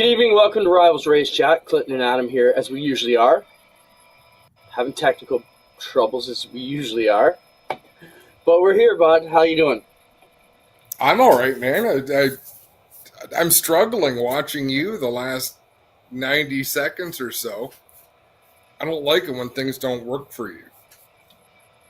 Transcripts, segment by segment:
Good evening, welcome to Rivalz Race Chat. Clinton and Adam here, as we usually are. Having technical troubles as we usually are. But we're here, bud. How you doing? I'm all right, man. I'm struggling watching you the last 90 seconds or so. I don't like it when things don't work for you.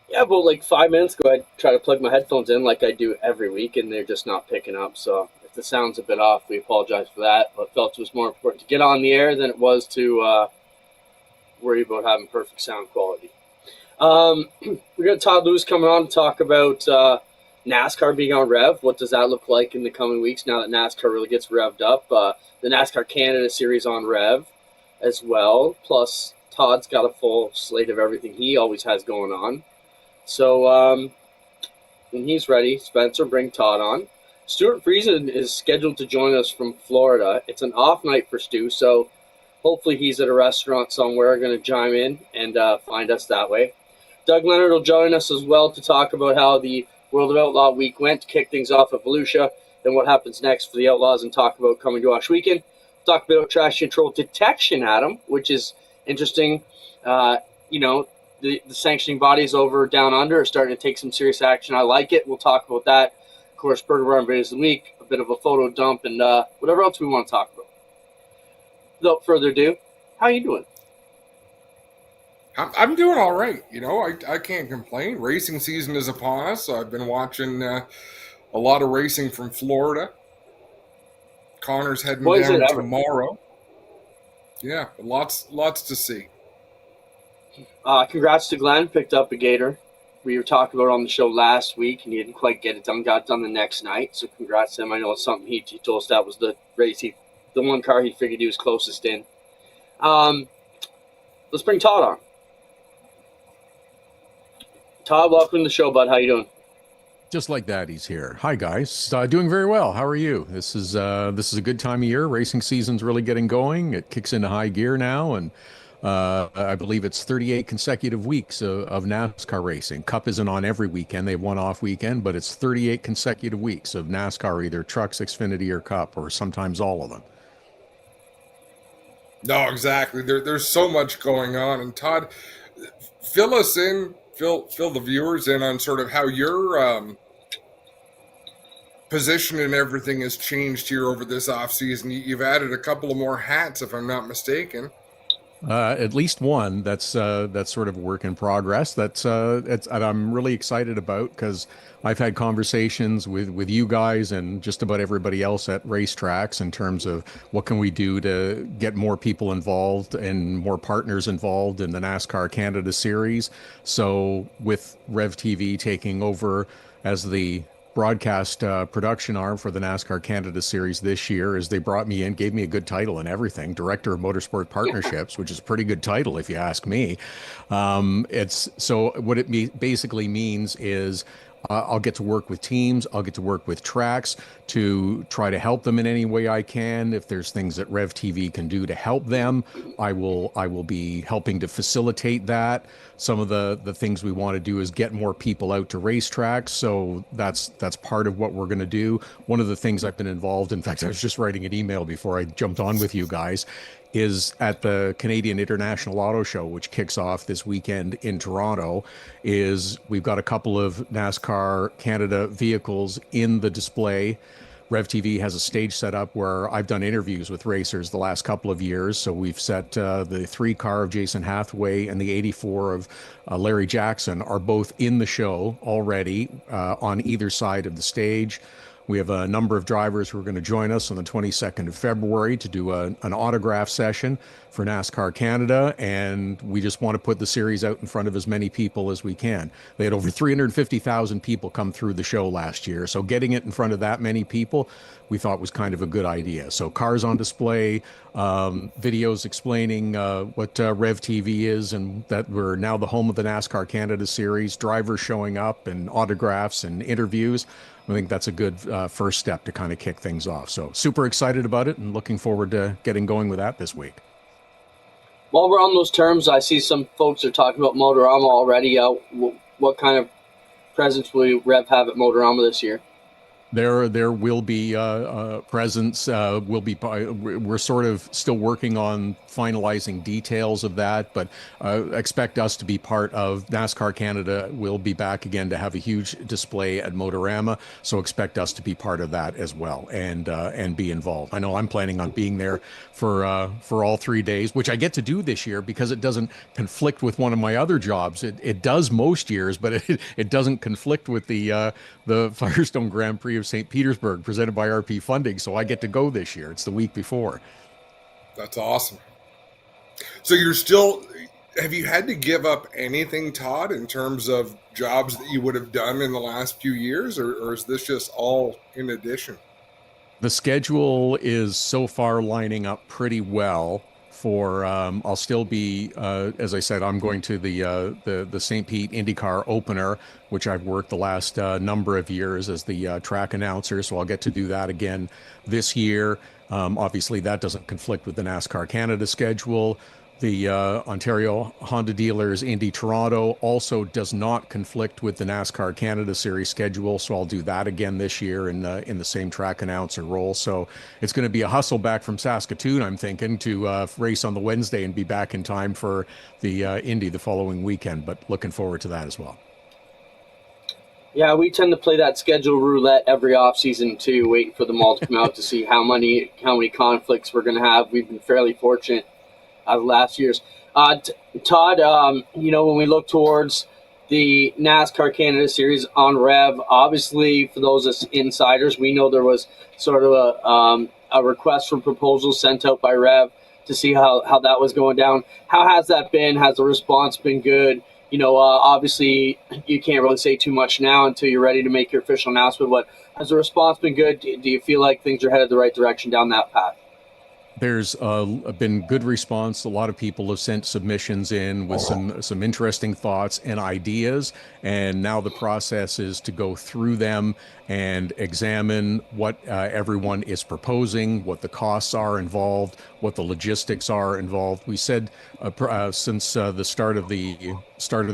Yeah, but like 5 minutes ago, I tried to plug my headphones in like I do every week, and they're just not picking up. So if the sound's a bit off, we apologize for that. But felt it was more important to get on the air than it was to worry about having perfect sound quality. We got Todd Lewis coming on to talk about NASCAR being on Rev. What does that look like in the coming weeks now that NASCAR really gets revved up? The NASCAR Canada series on Rev as well. Plus, Todd's got a full slate of everything he always has going on. So when he's ready, Spencer, bring Todd on. Stewart Friesen is scheduled to join us from Florida. It's an off night for Stu, so hopefully he's at a restaurant somewhere, going to chime in and find us that way. Doug Leonard will join us as well to talk about how the World of Outlaw week went, to kick things off at Volusia, and what happens next for the Outlaws, and talk about coming to Osh weekend. Talk about trash control detection, Adam, which is interesting. The sanctioning bodies over down under are starting to take some serious action. I like it. We'll talk about that. Of course, Burger Bar Videos of the Week, a bit of a photo dump, and whatever else we want to talk about. Without further ado, how are you doing? I'm doing all right. I can't complain. Racing season is upon us, so I've been watching a lot of racing from Florida. Connor's heading down tomorrow. Yeah, lots to see. Congrats to Glenn, picked up a Gator. We were talking about it on the show last week, and he didn't quite get it done. Got it done the next night, so congrats to him. I know it's something he told us that was the race, the one car he figured he was closest in. Let's bring Todd on. Todd, welcome to the show, bud. How you doing? Just like that, he's here. Hi, guys. Doing very well. How are you? This is a good time of year. Racing season's really getting going. It kicks into high gear now, and I believe it's 38 consecutive weeks of NASCAR racing. Cup isn't on every weekend. They have one off weekend, but it's 38 consecutive weeks of NASCAR, either Trucks, Xfinity, or Cup, or sometimes all of them. No, exactly. There's so much going on. And Todd, fill us in, fill the viewers in on sort of how your position and everything has changed here over this offseason. You've added a couple of more hats, if I'm not mistaken. At least one. That's sort of a work in progress. That's I'm really excited about, because I've had conversations with you guys and just about everybody else at racetracks in terms of what can we do to get more people involved and more partners involved in the NASCAR Canada series. So with Rev TV taking over as the broadcast production arm for the NASCAR Canada series this year, as they brought me in, gave me a good title and everything, Director of Motorsport Partnerships, which is a pretty good title if you ask me. It's so what it basically means is I'll get to work with teams, I'll get to work with tracks to try to help them in any way I can. If there's things that Rev TV can do to help them, I will be helping to facilitate that. Some of the things we want to do is get more people out to racetracks, so that's part of what we're going to do. One of the things I've been involved in fact, I was just writing an email before I jumped on with you guys, is at the Canadian International Auto Show, which kicks off this weekend in Toronto, is we've got a couple of NASCAR Canada vehicles in the display. Rev TV has a stage set up where I've done interviews with racers the last couple of years. So we've set the 3 car of Jason Hathaway and the 84 of Larry Jackson are both in the show already on either side of the stage. We have a number of drivers who are going to join us on the 22nd of February to do an autograph session for NASCAR Canada, and we just want to put the series out in front of as many people as we can. They had over 350,000 people come through the show last year, so getting it in front of that many people we thought was kind of a good idea. So cars on display, videos explaining what Rev TV is, and that we're now the home of the NASCAR Canada series, drivers showing up and autographs and interviews. I think that's a good first step to kind of kick things off. So super excited about it and looking forward to getting going with that this week. While we're on those terms, I see some folks are talking about Motorama already. What kind of presence will Rev have at Motorama this year? There will be presence. Will be. We're sort of still working on finalizing details of that, but expect us to be part of NASCAR Canada. Will be back again to have a huge display at Motorama, so expect us to be part of that as well and be involved. I know I'm planning on being there for all 3 days, which I get to do this year because it doesn't conflict with one of my other jobs. It does most years, but it doesn't conflict with the Firestone Grand Prix of St. Petersburg presented by RP Funding. So I get to go this year. It's the week before. That's awesome. So you're still, have you had to give up anything, Todd, in terms of jobs that you would have done in the last few years, or is this just all in addition? The schedule is so far lining up pretty well for I'll still be as I said, I'm going to the St. Pete IndyCar opener, which I've worked the last number of years as the track announcer, so I'll get to do that again this year. Obviously that doesn't conflict with the NASCAR Canada schedule. The Ontario Honda Dealers Indy Toronto also does not conflict with the NASCAR Canada Series schedule, so I'll do that again this year in the same track announcer role. So it's going to be a hustle back from Saskatoon, I'm thinking, to race on the Wednesday and be back in time for the Indy the following weekend. But looking forward to that as well. Yeah, we tend to play that schedule roulette every off season too, waiting for them all to come out to see how many conflicts we're going to have. We've been fairly fortunate of last year's. Todd, when we look towards the NASCAR Canada Series on Rev, obviously for those us insiders, we know there was sort of a request for proposals sent out by Rev to see how that was going down. How has that been? Has the response been good? Obviously you can't really say too much now until you're ready to make your official announcement, but has the response been good? Do you feel like things are headed the right direction down that path? There's been good response. A lot of people have sent submissions in with some interesting thoughts and ideas, and now the process is to go through them and examine what everyone is proposing, what the costs are involved, what the logistics are involved. We said since the start of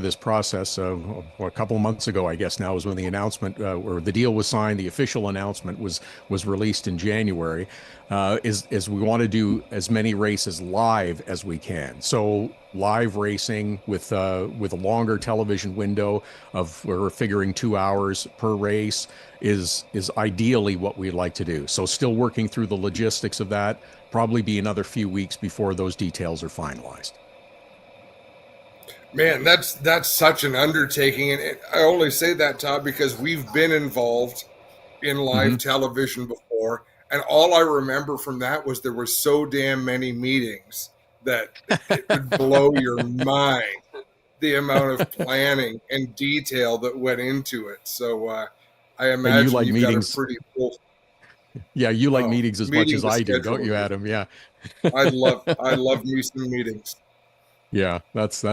this process, a couple of months ago, I guess now, is when the announcement or the deal was signed. The official announcement was released in January. Is we want to do as many races live as we can. So live racing with a longer television window of, we're figuring 2 hours per race is ideally what we'd like to do. So still working through the logistics of that. Probably be another few weeks before those details are finalized. Man, that's such an undertaking, and I only say that, Todd, because we've been involved in live television before, and all I remember from that was there were so damn many meetings that it would blow your mind, the amount of planning and detail that went into it. So I imagine you've got a pretty full. Yeah, you like meetings as much as I do, don't you, Adam? Yeah. I love me some meetings. Yeah, there's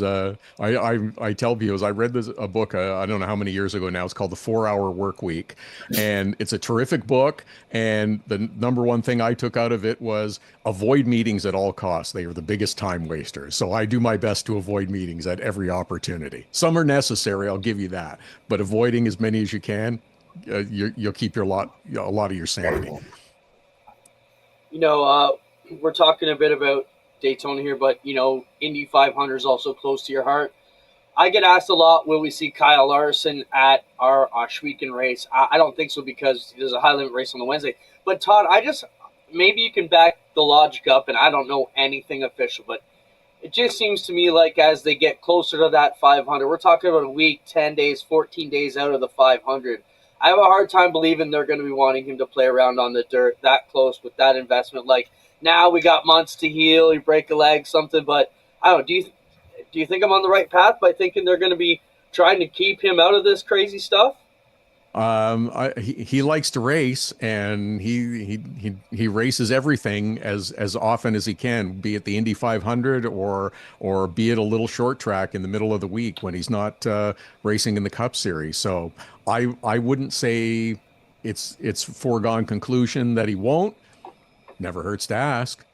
I tell people, I read a book I don't know how many years ago now. It's called The 4 Hour Work Week, and it's a terrific book. And the number one thing I took out of it was avoid meetings at all costs. They are the biggest time wasters. So I do my best to avoid meetings at every opportunity. Some are necessary, I'll give you that, but avoiding as many as you can, you'll keep a lot of your sanity. We're talking a bit about Daytona here, but Indy 500 is also close to your heart. I get asked a lot, will we see Kyle Larson at our Schweeken race? I don't think so, because there's a high limit race on the Wednesday. But Todd, maybe you can back the logic up, and I don't know anything official, but it just seems to me like as they get closer to that 500, we're talking about a week, 10 days, 14 days out of the 500. I have a hard time believing they're going to be wanting him to play around on the dirt that close with that investment. Like, now we got months to heal, you break a leg, something, but I don't know. Do you think I'm on the right path by thinking they're going to be trying to keep him out of this crazy stuff? He likes to race, and he races everything as often as he can, be it the Indy 500 or be it a little short track in the middle of the week when he's not racing in the Cup Series. So I wouldn't say it's foregone conclusion that he won't. Never hurts to ask.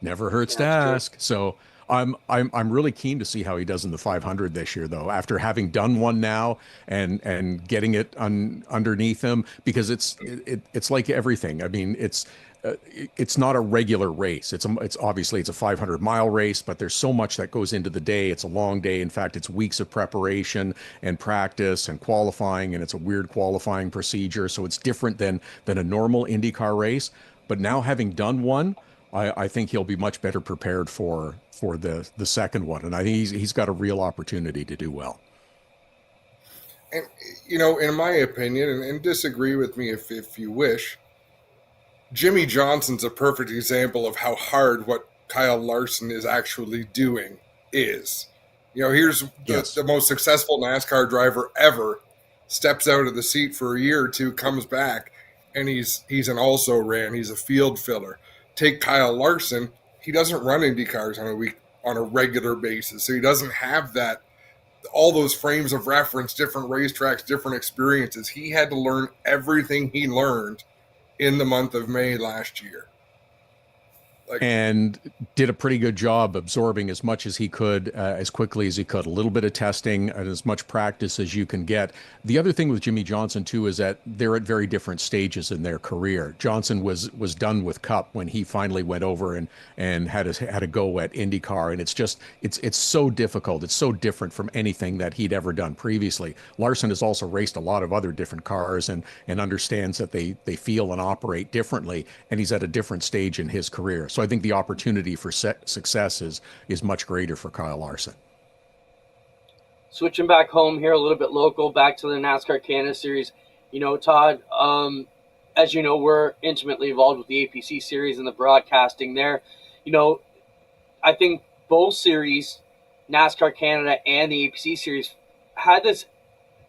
Never hurts to ask. So I'm really keen to see how he does in the 500 this year, though. After having done one now and getting it underneath him, because it's like everything. I mean, it's not a regular race. It's obviously it's a 500-mile race, but there's so much that goes into the day. It's a long day. In fact, it's weeks of preparation and practice and qualifying, and it's a weird qualifying procedure. So it's different than a normal IndyCar race. But now having done one, I think he'll be much better prepared for the second one, and I think he's got a real opportunity to do well. And in my opinion, and disagree with me if you wish, Jimmy Johnson's a perfect example of how hard what Kyle Larson is actually doing is. Here's the most successful NASCAR driver ever, steps out of the seat for a year or two, comes back, and he's an also ran. He's a field filler. Take Kyle Larson, he doesn't run Indy cars on a regular basis, so he doesn't have all those frames of reference, different racetracks, different experiences. He had to learn everything he learned in the month of May last year. And did a pretty good job absorbing as much as he could, as quickly as he could. A little bit of testing and as much practice as you can get. The other thing with Jimmy Johnson too is that they're at very different stages in their career. Johnson was done with Cup when he finally went over and had a go at IndyCar, and it's so difficult. It's so different from anything that he'd ever done previously. Larson has also raced a lot of other different cars and understands that they feel and operate differently, and he's at a different stage in his career. So I think the opportunity for success is much greater for Kyle Larson. Switching back home here, a little bit local, back to the NASCAR Canada Series. Todd, as you know, we're intimately involved with the APC Series and the broadcasting there. I think both series, NASCAR Canada and the APC Series, had this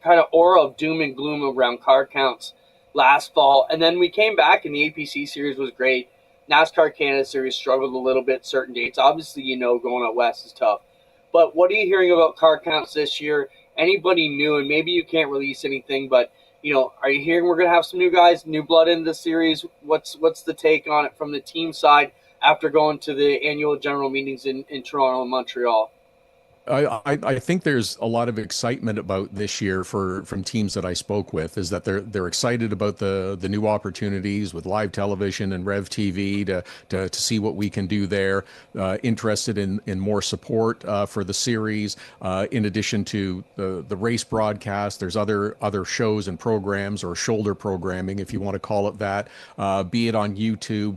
kind of aura of doom and gloom around car counts last fall. And then we came back and the APC Series was great. NASCAR Canada Series struggled a little bit certain dates. Obviously, going out west is tough. But what are you hearing about car counts this year? Anybody new? And maybe you can't release anything, but, are you hearing we're going to have some new guys, new blood in the series? What's the take on it from the team side after going to the annual general meetings in Toronto and Montreal? I think there's a lot of excitement about this year from teams that I spoke with, is that they're excited about the new opportunities with live television and Rev TV to see what we can do there. Interested in more support for the series. In addition to the race broadcast, there's other shows and programs, or shoulder programming, if you want to call it that. Be it on YouTube,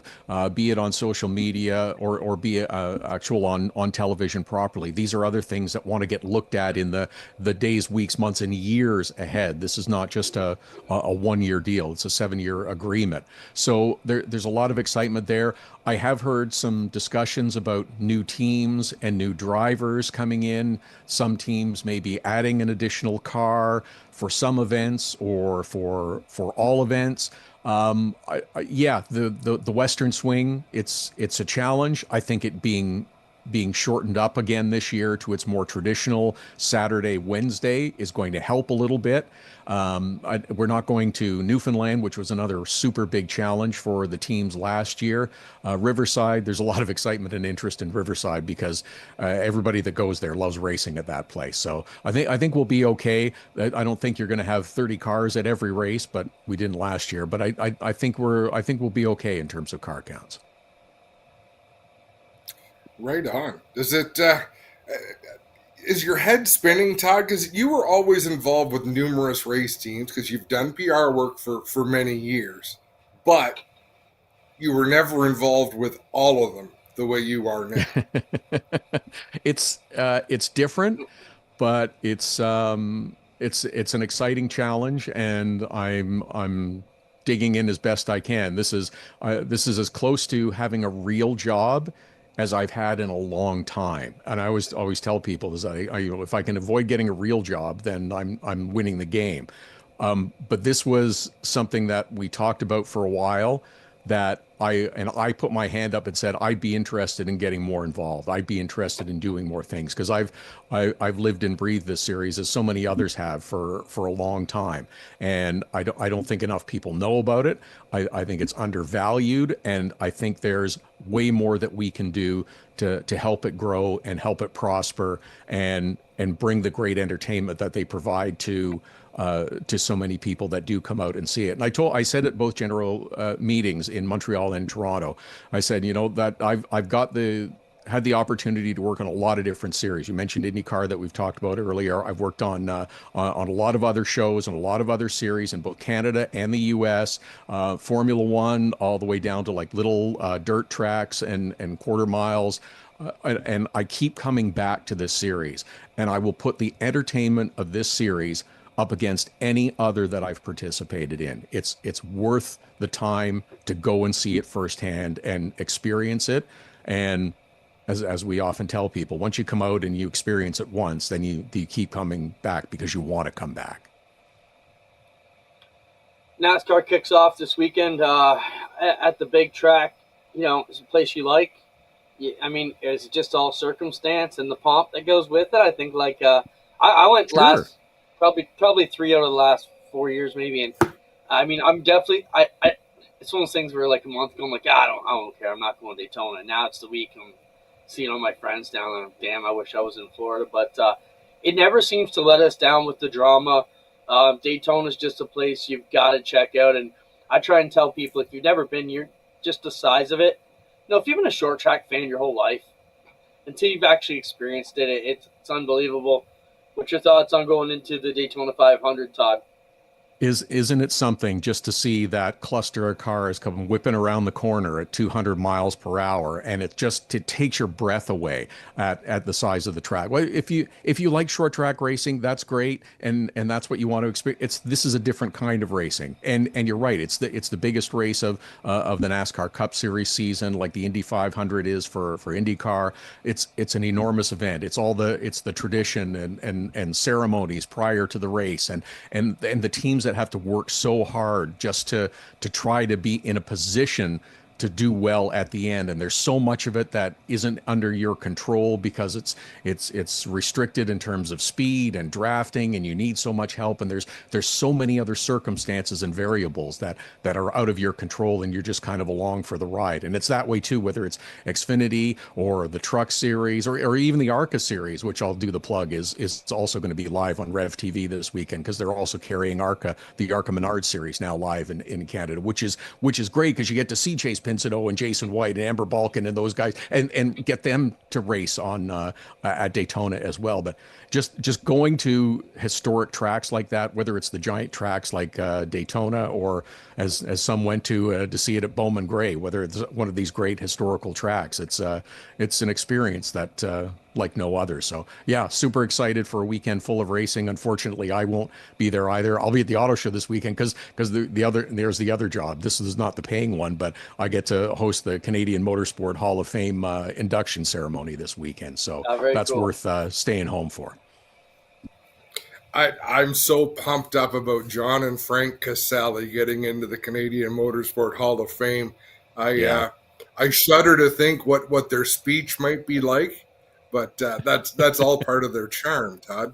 be it on social media, or be it actual on television properly. These are other things that want to get looked at in the days, weeks, months, and years ahead. This is not just a 1-year deal. It's a 7-year agreement. So there's a lot of excitement there. I have heard some discussions about new teams and new drivers coming in. Some teams may be adding an additional car for some events or for all events. The Western Swing, it's a challenge. I think it being shortened up again this year to its more traditional Saturday, Wednesday is going to help a little bit. We're not going to Newfoundland, which was another super big challenge for the teams last year. Riverside, there's a lot of excitement and interest in Riverside because everybody that goes there loves racing at that place. So I think we'll be okay. I don't think you're going to have 30 cars at every race, but we didn't last year. But I think we'll be okay in terms of car counts. Right on. Is your head spinning, Todd? Because you were always involved with numerous race teams because you've done PR work for many years, but you were never involved with all of them the way you are now. It's different, but it's an exciting challenge, and I'm digging in as best I can. This is as close to having a real job as I've had in a long time. And I always tell people is if I can avoid getting a real job, then I'm winning the game. But this was something that we talked about for a while, that I put my hand up and said I'd be interested in getting more involved. I'd be interested in doing more things because I've lived and breathed this series as so many others have for a long time, and I don't think enough people know about it. I think it's undervalued, and I think there's way more that we can do to help it grow and help it prosper and bring the great entertainment that they provide to so many people that do come out and see it. And I said at both general meetings in Montreal and Toronto, I said, that I've had the opportunity to work on a lot of different series. You mentioned IndyCar that we've talked about earlier. I've worked on a lot of other shows and a lot of other series in both Canada and the U.S. Formula One, all the way down to like little dirt tracks and quarter miles. And I keep coming back to this series, and I will put the entertainment of this series up against any other that I've participated in. It's worth the time to go and see it firsthand and experience it. And as we often tell people, once you come out and you experience it once, then you keep coming back because you want to come back. NASCAR kicks off this weekend at the big track. It's a place you like. I mean, is it just all circumstance and the pomp that goes with it? I think I went Sure. last. Probably 3 out of the last 4 years, maybe. And I mean, I'm definitely it's one of those things where like a month ago, I'm like, I don't care. I'm not going to Daytona. Now it's the week. I'm seeing all my friends down there. Damn, I wish I was in Florida. But it never seems to let us down with the drama. Daytona is just a place you've got to check out. And I try and tell people, if you've never been here, just the size of it. If you've been a short track fan your whole life, until you've actually experienced it, it's unbelievable. What's your thoughts on going into the Daytona 500, Todd? Isn't it something just to see that cluster of cars come whipping around the corner at 200 miles per hour, and it takes your breath away at the size of the track. Well, if you like short track racing, that's great, and that's what you want to experience. This is a different kind of racing, and you're right. It's the biggest race of the NASCAR Cup Series season, like the Indy 500 is for IndyCar. It's an enormous event. It's the tradition and ceremonies prior to the race, and the teams that have to work so hard just to try to be in a position to do well at the end. And there's so much of it that isn't under your control because it's restricted in terms of speed and drafting, and you need so much help. And there's so many other circumstances and variables that are out of your control, and you're just kind of along for the ride. And it's that way too, whether it's Xfinity or the Truck Series or even the ARCA Series, which I'll do the plug, is also going to be live on Rev TV this weekend, because they're also carrying the ARCA Menard Series now live in Canada, which is great because you get to see Chase Pincedo and Jason White and Amber Balkin and those guys, and get them to race on at Daytona as well. But just going to historic tracks like that, whether it's the giant tracks like Daytona, or as some went to see it at Bowman Gray, whether it's one of these great historical tracks, it's an experience that like no other. So yeah, super excited for a weekend full of racing. Unfortunately, I won't be there either. I'll be at the auto show this weekend because there's the other job. This is not the paying one, but I get to host the Canadian Motorsport Hall of Fame induction ceremony this weekend. So that's cool. Worth staying home for. I'm so pumped up about John and Frank Caselli getting into the Canadian Motorsport Hall of Fame. I shudder to think what their speech might be like. But that's all part of their charm, Todd.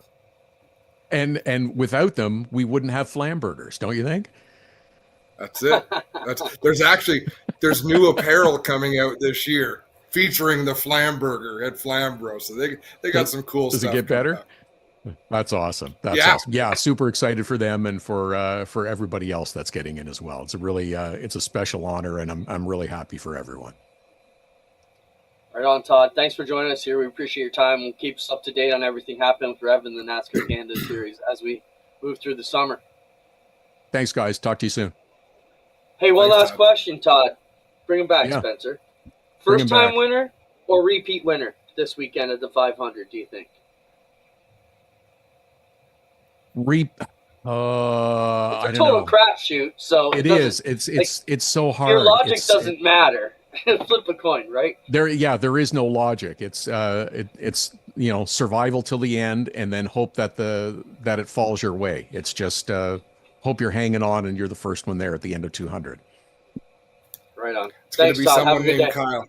And without them, we wouldn't have Flamburgers, don't you think? That's it. There's new apparel coming out this year featuring the Flamburger at Flambro. So they got some cool stuff. Does it get better? Up. That's awesome. That's awesome. Yeah, super excited for them and for everybody else that's getting in as well. It's a really it's a special honor, and I'm really happy for everyone. Right on, Todd. Thanks for joining us here. We appreciate your time. We'll keep us up to date on everything happening with Rev and the NASCAR Canada Series as we move through the summer. Thanks, guys. Talk to you soon. Hey, one last question, Todd. Bring him back, Spencer. First-time winner or repeat winner this weekend at the 500, do you think? It's a total crapshoot, so it is. It's so hard. Your logic doesn't matter. Flip a coin, right? There is no logic. It's survival till the end, and then hope that it falls your way. It's just hope you're hanging on and you're the first one there at the end of 200. Right on. It's going Thanks, to be Todd. someone named Kyle.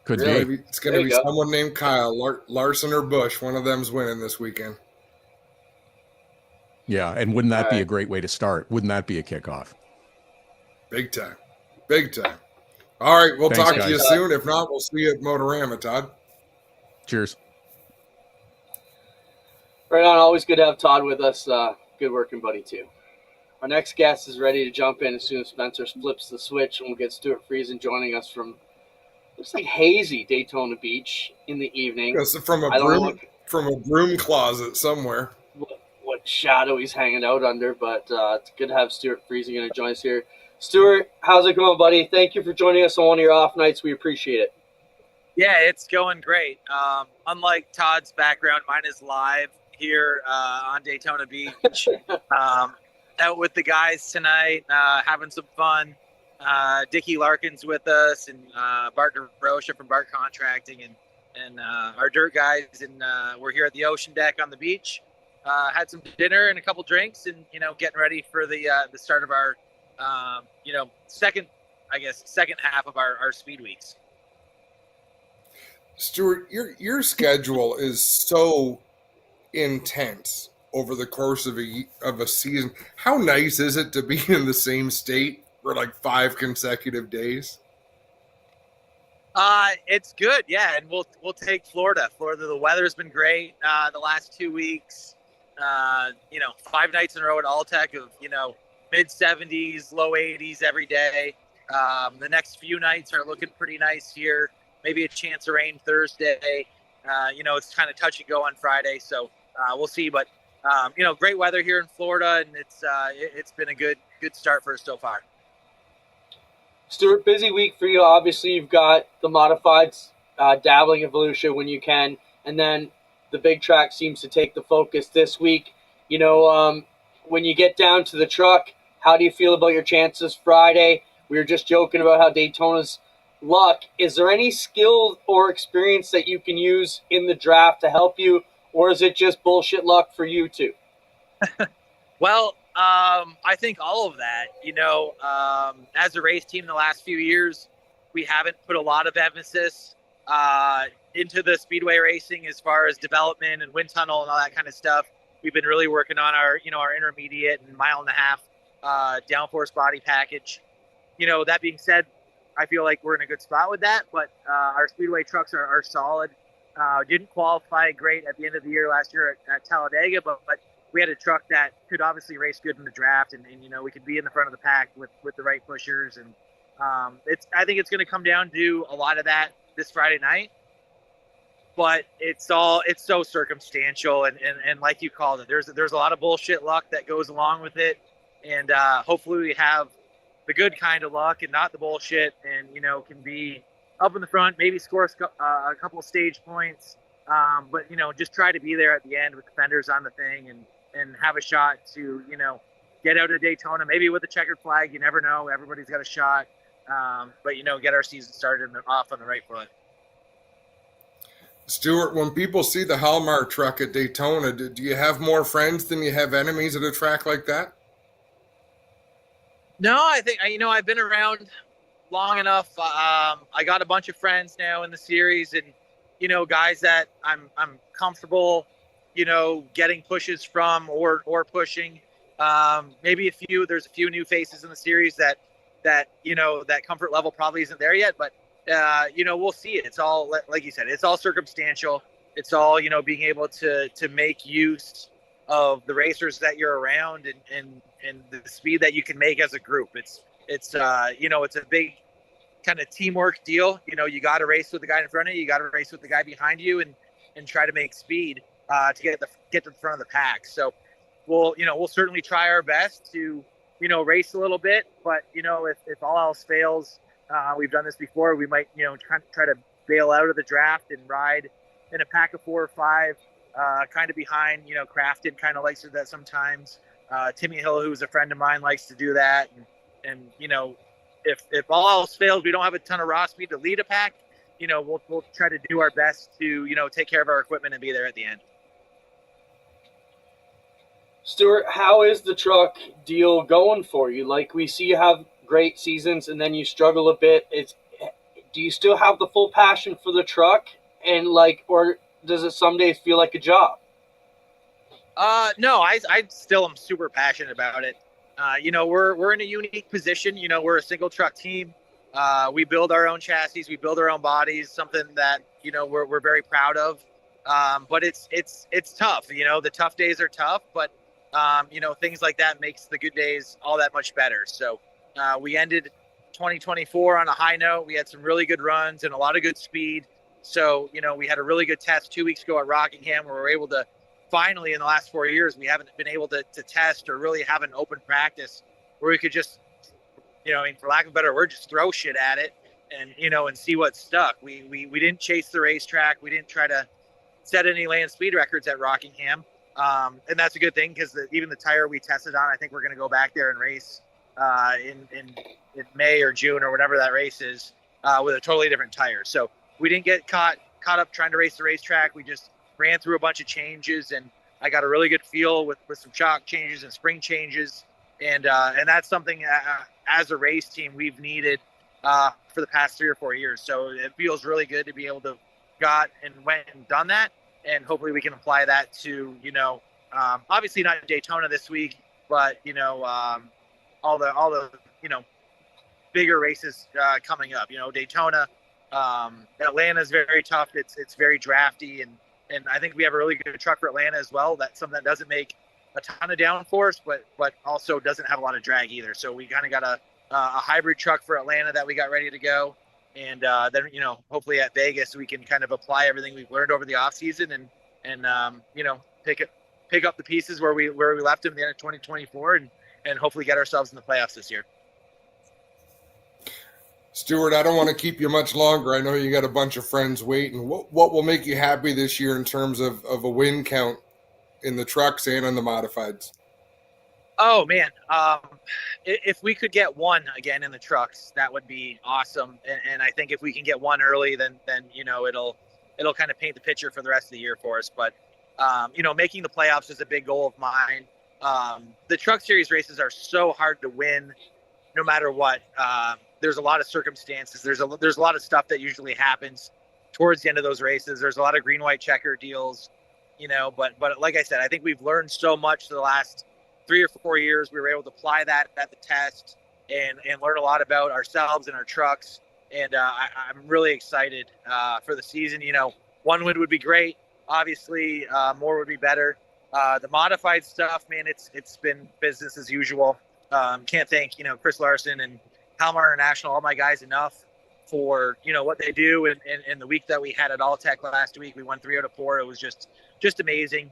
Could Really? be. It's going to be someone named Kyle. Larson or Bush. One of them's winning this weekend. Yeah, and wouldn't that be a great way to start? Wouldn't that be a kickoff? Big time. Big time. All right, we'll talk to you Todd. soon. If not, we'll see you at Motorama, Todd. Cheers. Right on. Always good to have Todd with us. Good working buddy, too. Our next guest is ready to jump in as soon as Spencer flips the switch, and we'll get Stewart Friesen joining us from, looks like hazy Daytona Beach in the evening. Yes, from a broom closet somewhere. What shadow he's hanging out under, but it's good to have Stewart Friesen going to join us here. Stewart, how's it going, buddy? Thank you for joining us on one of your off nights. We appreciate it. Yeah, it's going great. Unlike Todd's background, mine is live here on Daytona Beach. Out with the guys tonight, having some fun. Dickie Larkin's with us, and Bart DeRocha from Bart Contracting, and our dirt guys, and we're here at the ocean deck on the beach. Had some dinner and a couple drinks, and getting ready for the start of our second half of our speed weeks. Stewart, your schedule is so intense over the course of a season. How nice is it to be in the same state for like 5 consecutive days? It's good, yeah, and we'll take Florida. The weather's been great the last 2 weeks. 5 nights in a row at Alltech of mid 70s, low 80s every day. The next few nights are looking pretty nice here. Maybe a chance of rain Thursday. It's kind of touch and go on Friday, so we'll see. But great weather here in Florida, and it's been a good start for us so far. Stewart, busy week for you. Obviously, you've got the modifieds, dabbling in Volusia when you can, and then the big track seems to take the focus this week. When you get down to the truck, how do you feel about your chances Friday? We were just joking about how Daytona's luck. Is there any skill or experience that you can use in the draft to help you, or is it just bullshit luck for you too? Well, I think all of that. As a race team the last few years, we haven't put a lot of emphasis into the speedway racing as far as development and wind tunnel and all that kind of stuff. We've been really working on our intermediate and 1.5 mile downforce body package. That being said, I feel like we're in a good spot with that, but our speedway trucks are solid. Didn't qualify great at the end of the year last year at Talladega, but we had a truck that could obviously race good in the draft, and we could be in the front of the pack with the right pushers. And I think it's going to come down to a lot of that this Friday night. But it's so circumstantial, and like you called it, there's a lot of bullshit luck that goes along with it, and hopefully we have the good kind of luck and not the bullshit, and can be up in the front, maybe score a couple of stage points, but just try to be there at the end with the fenders on the thing, and have a shot to get out of Daytona, maybe with a checkered flag. You never know. Everybody's got a shot, but get our season started off on the right foot. Stewart, when people see the Hallmark truck at Daytona, do you have more friends than you have enemies at a track like that? No, I think I've been around long enough. I got a bunch of friends now in the series, and guys that I'm comfortable, getting pushes from or pushing. Maybe there's a few new faces in the series that that comfort level probably isn't there yet, but we'll see. It's all, like you said, it's all circumstantial. It's all, being able to make use of the racers that you're around and the speed that you can make as a group. It's a big kind of teamwork deal. You got to race with the guy in front of you. You got to race with the guy behind you, and try to make speed to get to the front of the pack. So we'll certainly try our best to race a little bit, but if all else fails, we've done this before. We might try to bail out of the draft and ride in a pack of 4 or 5, kind of behind. Crafton kind of likes to do that sometimes. Timmy Hill, who's a friend of mine, likes to do that. And if all else fails, we don't have a ton of raw speed to lead a pack. We'll try to do our best to take care of our equipment and be there at the end. Stewart, how is the truck deal going for you? Like, we see you have great seasons and then you struggle a bit, do you still have the full passion for the truck, and or does it some days feel like a job? No, I still am super passionate about it. We're in a unique position. We're a single truck team. We build our own chassis, we build our own bodies, something that we're very proud of. But it's tough. The tough days are tough, but things like that makes the good days all that much better. So we ended 2024 on a high note. We had some really good runs and a lot of good speed. So we had a really good test 2 weeks ago at Rockingham, where we were able to finally, in the last 4 years, we haven't been able to test or really have an open practice where we could just, for lack of a better word, just throw shit at it and see what stuck. We didn't chase the racetrack. We didn't try to set any land speed records at Rockingham. And that's a good thing, because even the tire we tested on, I think we're going to go back there and race in May or June or whatever that race is with a totally different tire. So we didn't get caught up trying to race the racetrack. We just ran through a bunch of changes, and I got a really good feel with some shock changes and spring changes. And that's something as a race team we've needed for the past 3 or 4 years. So it feels really good to be able to got and went and done that. And hopefully we can apply that to, obviously not Daytona this week, but, all the bigger races coming up. Daytona, Atlanta is very tough. It's very drafty, and I think we have a really good truck for Atlanta as well. That's something that doesn't make a ton of downforce, but also doesn't have a lot of drag either. So we kind of got a hybrid truck for Atlanta that we got ready to go. And then, hopefully at Vegas, we can kind of apply everything we've learned over the off season and pick up the pieces where we left them at the end of 2024 and hopefully get ourselves in the playoffs this year. Stewart, I don't want to keep you much longer. I know you got a bunch of friends waiting. What will make you happy this year in terms of a win count in the trucks and on the modifieds? Oh man, if we could get one again in the trucks, that would be awesome. And I think if we can get one early, then it'll kind of paint the picture for the rest of the year for us. But making the playoffs is a big goal of mine. The Truck Series races are so hard to win, no matter what. There's a lot of circumstances. There's a lot of stuff that usually happens towards the end of those races. There's a lot of green, white checker deals, but like I said, I think we've learned so much the last 3 or 4 years. We were able to apply that at the test and learn a lot about ourselves and our trucks. And I'm really excited for the season. One win would be great. Obviously, more would be better. The modified stuff, man, it's been business as usual. Can't thank, Chris Larson and Halmar International, all my guys, enough for, what they do. And the week that we had at Alltech last week, we won 3 out of 4. It was just amazing.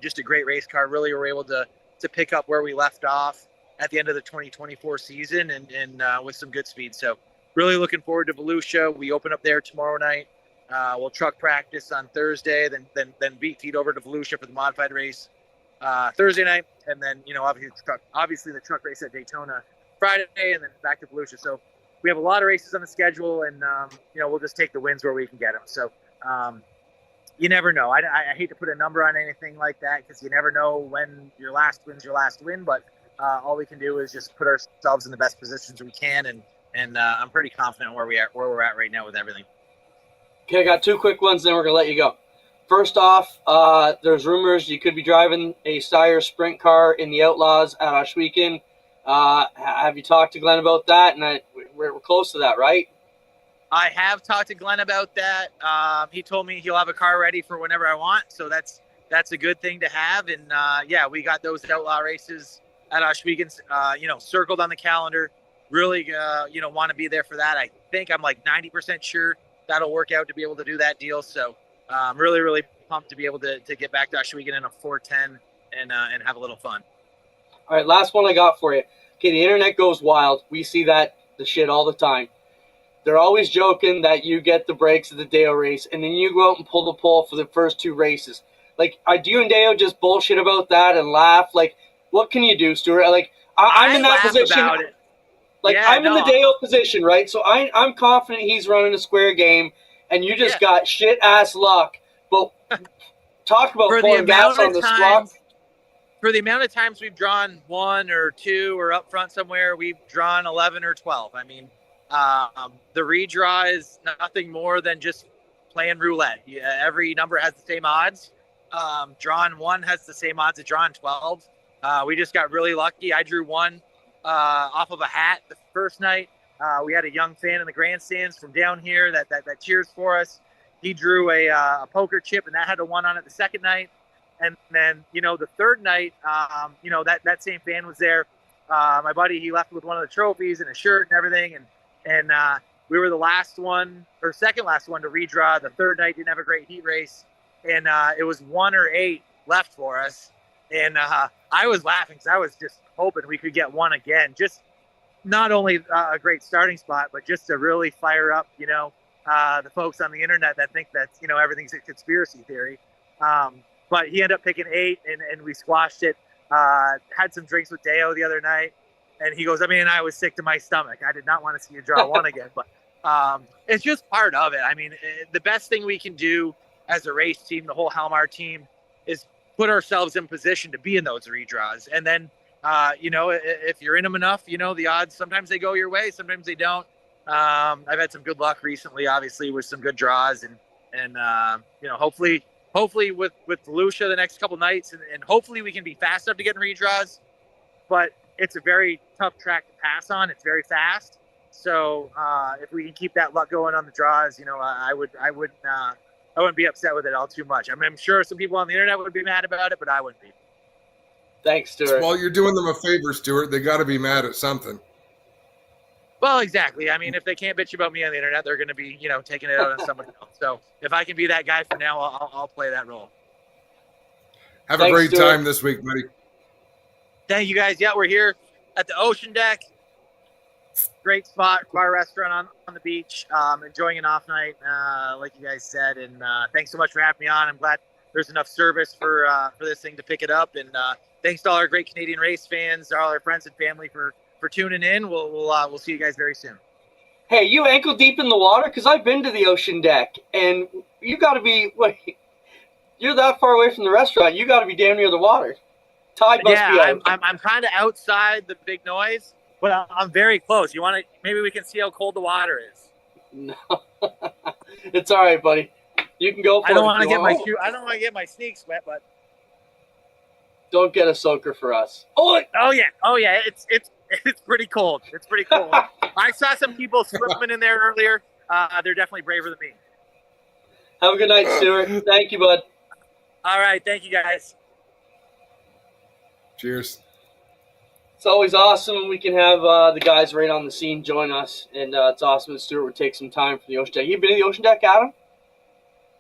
Just a great race car. Really were able to pick up where we left off at the end of the 2024 season and with some good speed. So really looking forward to Volusia. We open up there tomorrow night. We'll truck practice on Thursday, then beat feed over to Volusia for the modified race Thursday night. And then, obviously the truck race at Daytona Friday, and then back to Volusia. So we have a lot of races on the schedule, and, we'll just take the wins where we can get them. So you never know. I hate to put a number on anything like that, because you never know when your last win's your last win. But all we can do is just put ourselves in the best positions we can, and I'm pretty confident where we're at right now with everything. Okay, I got 2 quick ones, then we're gonna let you go. First off, there's rumors you could be driving a Steyr sprint car in the Outlaws at Oshweekend. Have you talked to Glenn about that? And we're close to that, right? I have talked to Glenn about that. He told me he'll have a car ready for whenever I want, so that's a good thing to have. And we got those outlaw races at Oshweekend, circled on the calendar. Really, want to be there for that. I think I'm like 90% sure that'll work out to be able to do that deal. So really, really pumped to be able to get back to Oshweekend in a 410 and have a little fun. All right, last one I got for you. Okay, the internet goes wild. We see the shit all the time. They're always joking that you get the breaks at the Deo race, and then you go out and pull the pole for the first 2 races. Like, do you and Deo just bullshit about that and laugh? Like, what can you do, Stuart? Like, I'm in that position. About it. Like, yeah, I'm in the Deo position, right? So I'm confident he's running a square game, and you just got shit-ass luck. But talk about pulling gas on the squat. for the amount of times we've drawn 1 or 2 or up front somewhere, we've drawn 11 or 12. I mean, the redraw is nothing more than just playing roulette. Every number has the same odds. Drawing 1 has the same odds as drawing 12. We just got really lucky. I drew 1 off of a hat the first night. We had a young fan in the grandstands from down here that cheers for us. He drew a poker chip, and that had a 1 on it the second night. And then, the third night, that same fan was there. My buddy, he left with one of the trophies and a shirt and everything. And we were the last one, or second last one, to redraw. The third night didn't have a great heat race. And it was 1 or 8 left for us. And I was laughing because I was just hoping we could get 1 again. Just not only a great starting spot, but just to really fire up, the folks on the internet that think that, everything's a conspiracy theory. But he ended up picking 8, and we squashed it. Had some drinks with Deo the other night, and he goes, I was sick to my stomach. I did not want to see you draw 1 again. But it's just part of it. I mean, the best thing we can do as a race team, the whole Halmar team, is put ourselves in position to be in those redraws. And then, if you're in them enough, the odds, sometimes they go your way, sometimes they don't. I've had some good luck recently, obviously, with some good draws, and hopefully with Volusia the next couple nights, and hopefully we can be fast enough to get in redraws. But it's a very tough track to pass on. It's very fast. So if we can keep that luck going on the draws, I wouldn't be upset with it all too much. I mean, I'm sure some people on the internet would be mad about it, but I wouldn't be. Thanks, Stewart. Well, you're doing them a favor, Stewart. They got to be mad at something. Well, exactly. I mean, if they can't bitch about me on the internet, they're going to be, taking it out on somebody else. So if I can be that guy for now, I'll play that role. Have a great time this week, buddy. Thank you, guys. Yeah, we're here at the Ocean Deck. Great spot, bar, restaurant on the beach. Enjoying an off night, like you guys said. And thanks so much for having me on. I'm glad there's enough service for this thing to pick it up. And thanks to all our great Canadian race fans, all our friends and family for tuning in. We'll see you guys very soon. Hey, you ankle deep in the water? Because I've been to the Ocean Deck, and you got to be, you're that far away from the restaurant. You got to be damn near the water. Tide must be out. I'm kind of outside the big noise, but I'm very close. You want to? Maybe we can see how cold the water is. No, it's all right, buddy. You can go for it. I don't want to get my sneaks wet, but don't get a soaker for us. Oh yeah. It's pretty cold. It's pretty cold. I saw some people swimming in there earlier. They're definitely braver than me. Have a good night, Stewart. Thank you, bud. All right. Thank you, guys. Cheers. It's always awesome when we can have the guys right on the scene join us. And it's awesome that Stewart would take some time for the Ocean Deck. You been to the Ocean Deck, Adam?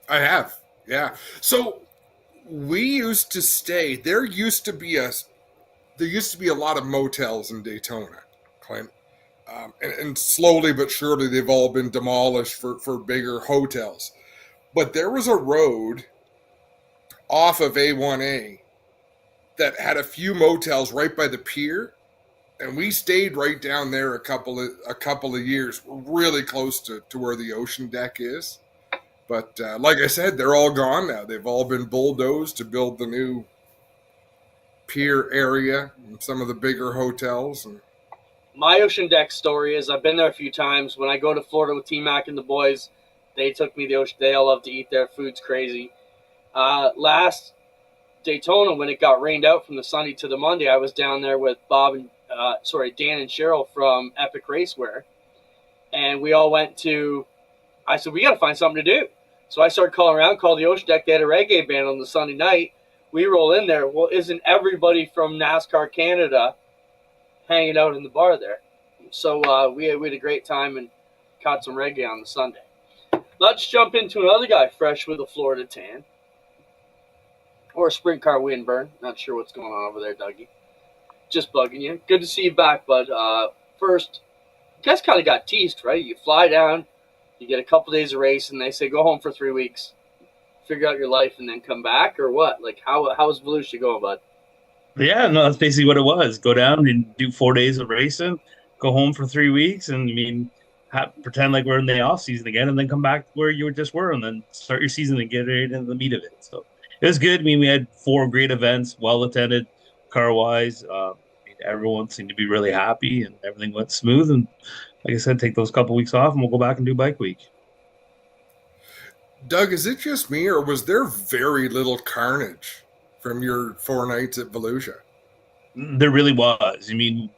I have, yeah. So we used to stay. There used to be a lot of motels in Daytona, Clint. And slowly but surely they've all been demolished for bigger hotels. But there was a road off of A1A that had a few motels right by the pier, and we stayed right down there a couple of years. We're really close to where the Ocean Deck is. But like I said, they're all gone now. They've all been bulldozed to build the new pier area and some of the bigger hotels. And my Ocean Deck story is I've been there a few times. When I go to Florida with T-Mac and the boys, they took me to the Ocean. They all love to eat there. Food's crazy. Last Daytona, when it got rained out from the Sunday to the Monday, I was down there with Dan and Cheryl from Epic Racewear. And we all went to, I said, we got to find something to do. So I started calling around, called the Ocean Deck. They had a reggae band on the Sunday night. We roll in there. Well, isn't everybody from NASCAR Canada hanging out in the bar there? So we had a great time and caught some reggae on the Sunday. Let's jump into another guy fresh with a Florida tan. Or a sprint car windburn. Not sure what's going on over there, Dougie. Just bugging you. Good to see you back, bud. First, you guys kind of got teased, right? You fly down, you get a couple days of race, and they say go home for 3 weeks, figure out your life, and then come back, or what? Like, how's Volusia going, bud? Yeah, no, that's basically what it was. Go down and do 4 days of racing, go home for 3 weeks, and pretend like we're in the off season again, and then come back where you just were, and then start your season and get right into the meat of it. So it was good. I mean, we had 4 great events, well attended. car wise. Everyone seemed to be really happy and everything went smooth. And like I said, take those couple weeks off and we'll go back and do bike week. Doug, is it just me, or was there very little carnage from your 4 nights at Volusia? There really was. I mean,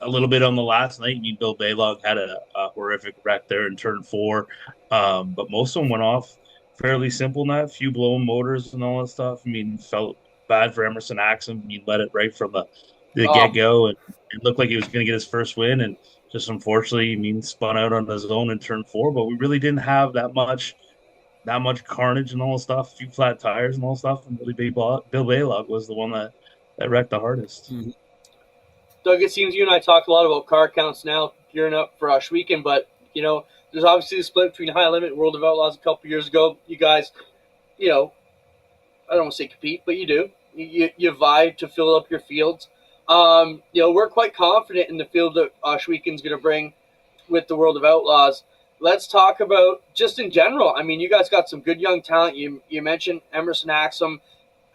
a little bit on the last night. I mean, Bill Baylog had a horrific wreck there in turn 4, but most of them went off fairly simple. Not a few blown motors and all that stuff. I mean, felt bad for Emerson Axum. He let it right from the get go, and it looked like he was going to get his first win, and just unfortunately, I mean, spun out on his own in turn 4. But we really didn't have that much carnage and all that stuff. A few flat tires and all that stuff. And really Bill Baylog was the one that wrecked the hardest. Mm-hmm. Doug, it seems you and I talked a lot about car counts now, gearing up for Ash Weekend, but, you know, there's obviously a split between High Limit and World of Outlaws a couple years ago. You guys, you know, I don't want to say compete, but you do. You vie to fill up your fields. You know, we're quite confident in the field that Ash Weekend's going to bring with the World of Outlaws. Let's talk about just in general. I mean, you guys got some good young talent. You mentioned Emerson Axum.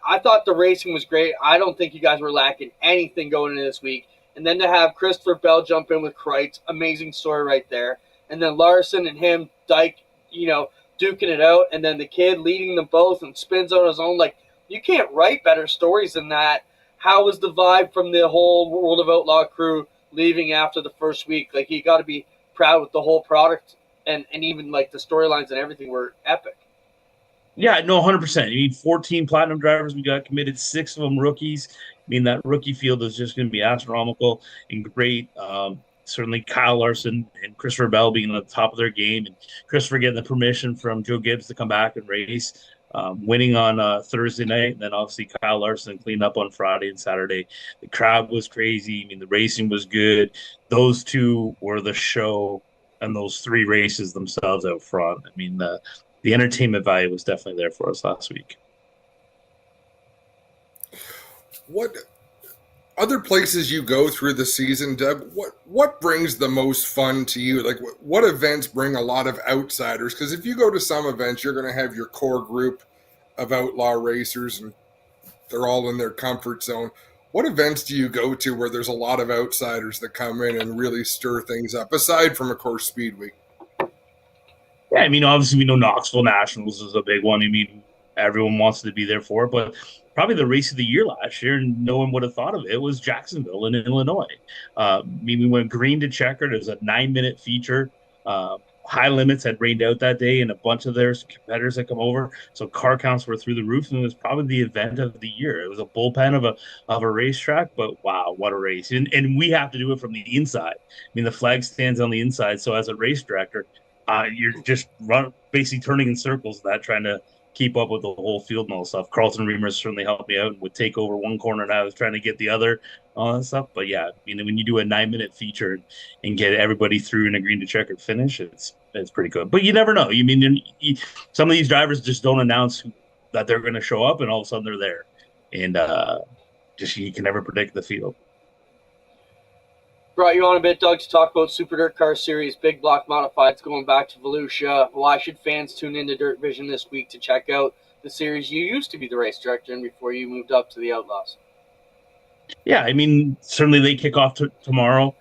I thought the racing was great. I don't think you guys were lacking anything going into this week. And then to have Christopher Bell jump in with Kreitz, amazing story right there. And then Larson and him, Dyke, you know, duking it out. And then the kid leading them both and spins on his own. Like, you can't write better stories than that. How was the vibe from the whole World of Outlaw crew leaving after the first week? Like, you got to be proud with the whole product. And even, like, the storylines and everything were epic. Yeah, no, 100%. I mean, 14 platinum drivers we got committed, 6 of them rookies. I mean, that rookie field is just going to be astronomical and great. Certainly Kyle Larson and Christopher Bell being at the top of their game, and Christopher getting the permission from Joe Gibbs to come back and race, winning on Thursday night, and then obviously Kyle Larson cleaned up on Friday and Saturday. The crowd was crazy. I mean, the racing was good. Those two were the show, and those 3 races themselves out front. I mean, the entertainment value was definitely there for us last week. What other places you go through the season, Doug? What brings the most fun to you? Like, what events bring a lot of outsiders? Because if you go to some events, you're going to have your core group of outlaw racers, and they're all in their comfort zone. What events do you go to where there's a lot of outsiders that come in and really stir things up, aside from, of course, Speed Week? Yeah, I mean, obviously we know Knoxville Nationals is a big one. I mean, everyone wants to be there for it, but probably the race of the year last year, and no one would have thought of it, was Jacksonville in Illinois. I mean, we went green to checkered. It was a 9-minute feature. High Limits had rained out that day, and a bunch of their competitors had come over, so car counts were through the roof, and it was probably the event of the year. It was a bullpen of a racetrack, but wow, what a race! And we have to do it from the inside. I mean, the flag stands on the inside, so as a race director, you're just basically turning in circles, trying to keep up with the whole field and all that stuff. Carlton Reimers certainly helped me out and would take over one corner, and I was trying to get the other, all that stuff. But yeah, I mean, when you do a 9-minute feature and get everybody through in a green to checkered finish, it's pretty good. But you never know. You mean, some of these drivers just don't announce that they're going to show up, and all of a sudden they're there, and you can never predict the field. Brought you on a bit, Doug, to talk about Super Dirt Car Series, Big Block Modifieds going back to Volusia. Why should fans tune into Dirt Vision this week to check out the series you used to be the race director in before you moved up to the Outlaws? Yeah, I mean, certainly they kick off tomorrow.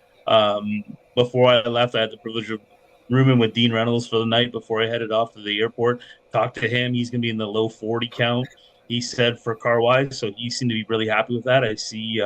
Before I left, I had the privilege of rooming with Dean Reynolds for the night before I headed off to the airport. Talked to him. He's going to be in the low 40 count, he said, for car-wise, so he seemed to be really happy with that. I see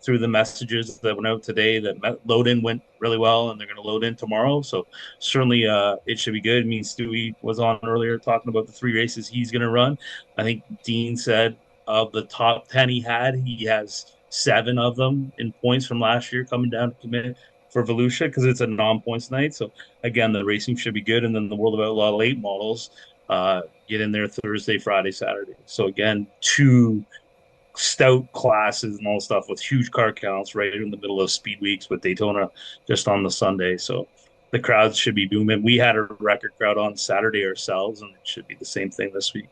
through the messages that went out today that load-in went really well, and they're going to load in tomorrow. So certainly it should be good. I mean, Stewie was on earlier talking about the 3 races he's going to run. I think Dean said of the top 10 he has 7 of them in points from last year coming down to commit for Volusia because it's a non-points night. So, again, the racing should be good. And then the World of Outlaw late models get in there Thursday, Friday, Saturday. So, again, 2 stout classes and all stuff with huge car counts right in the middle of Speed Weeks with Daytona just on the Sunday. So the crowds should be booming. We had a record crowd on Saturday ourselves, and it should be the same thing this week.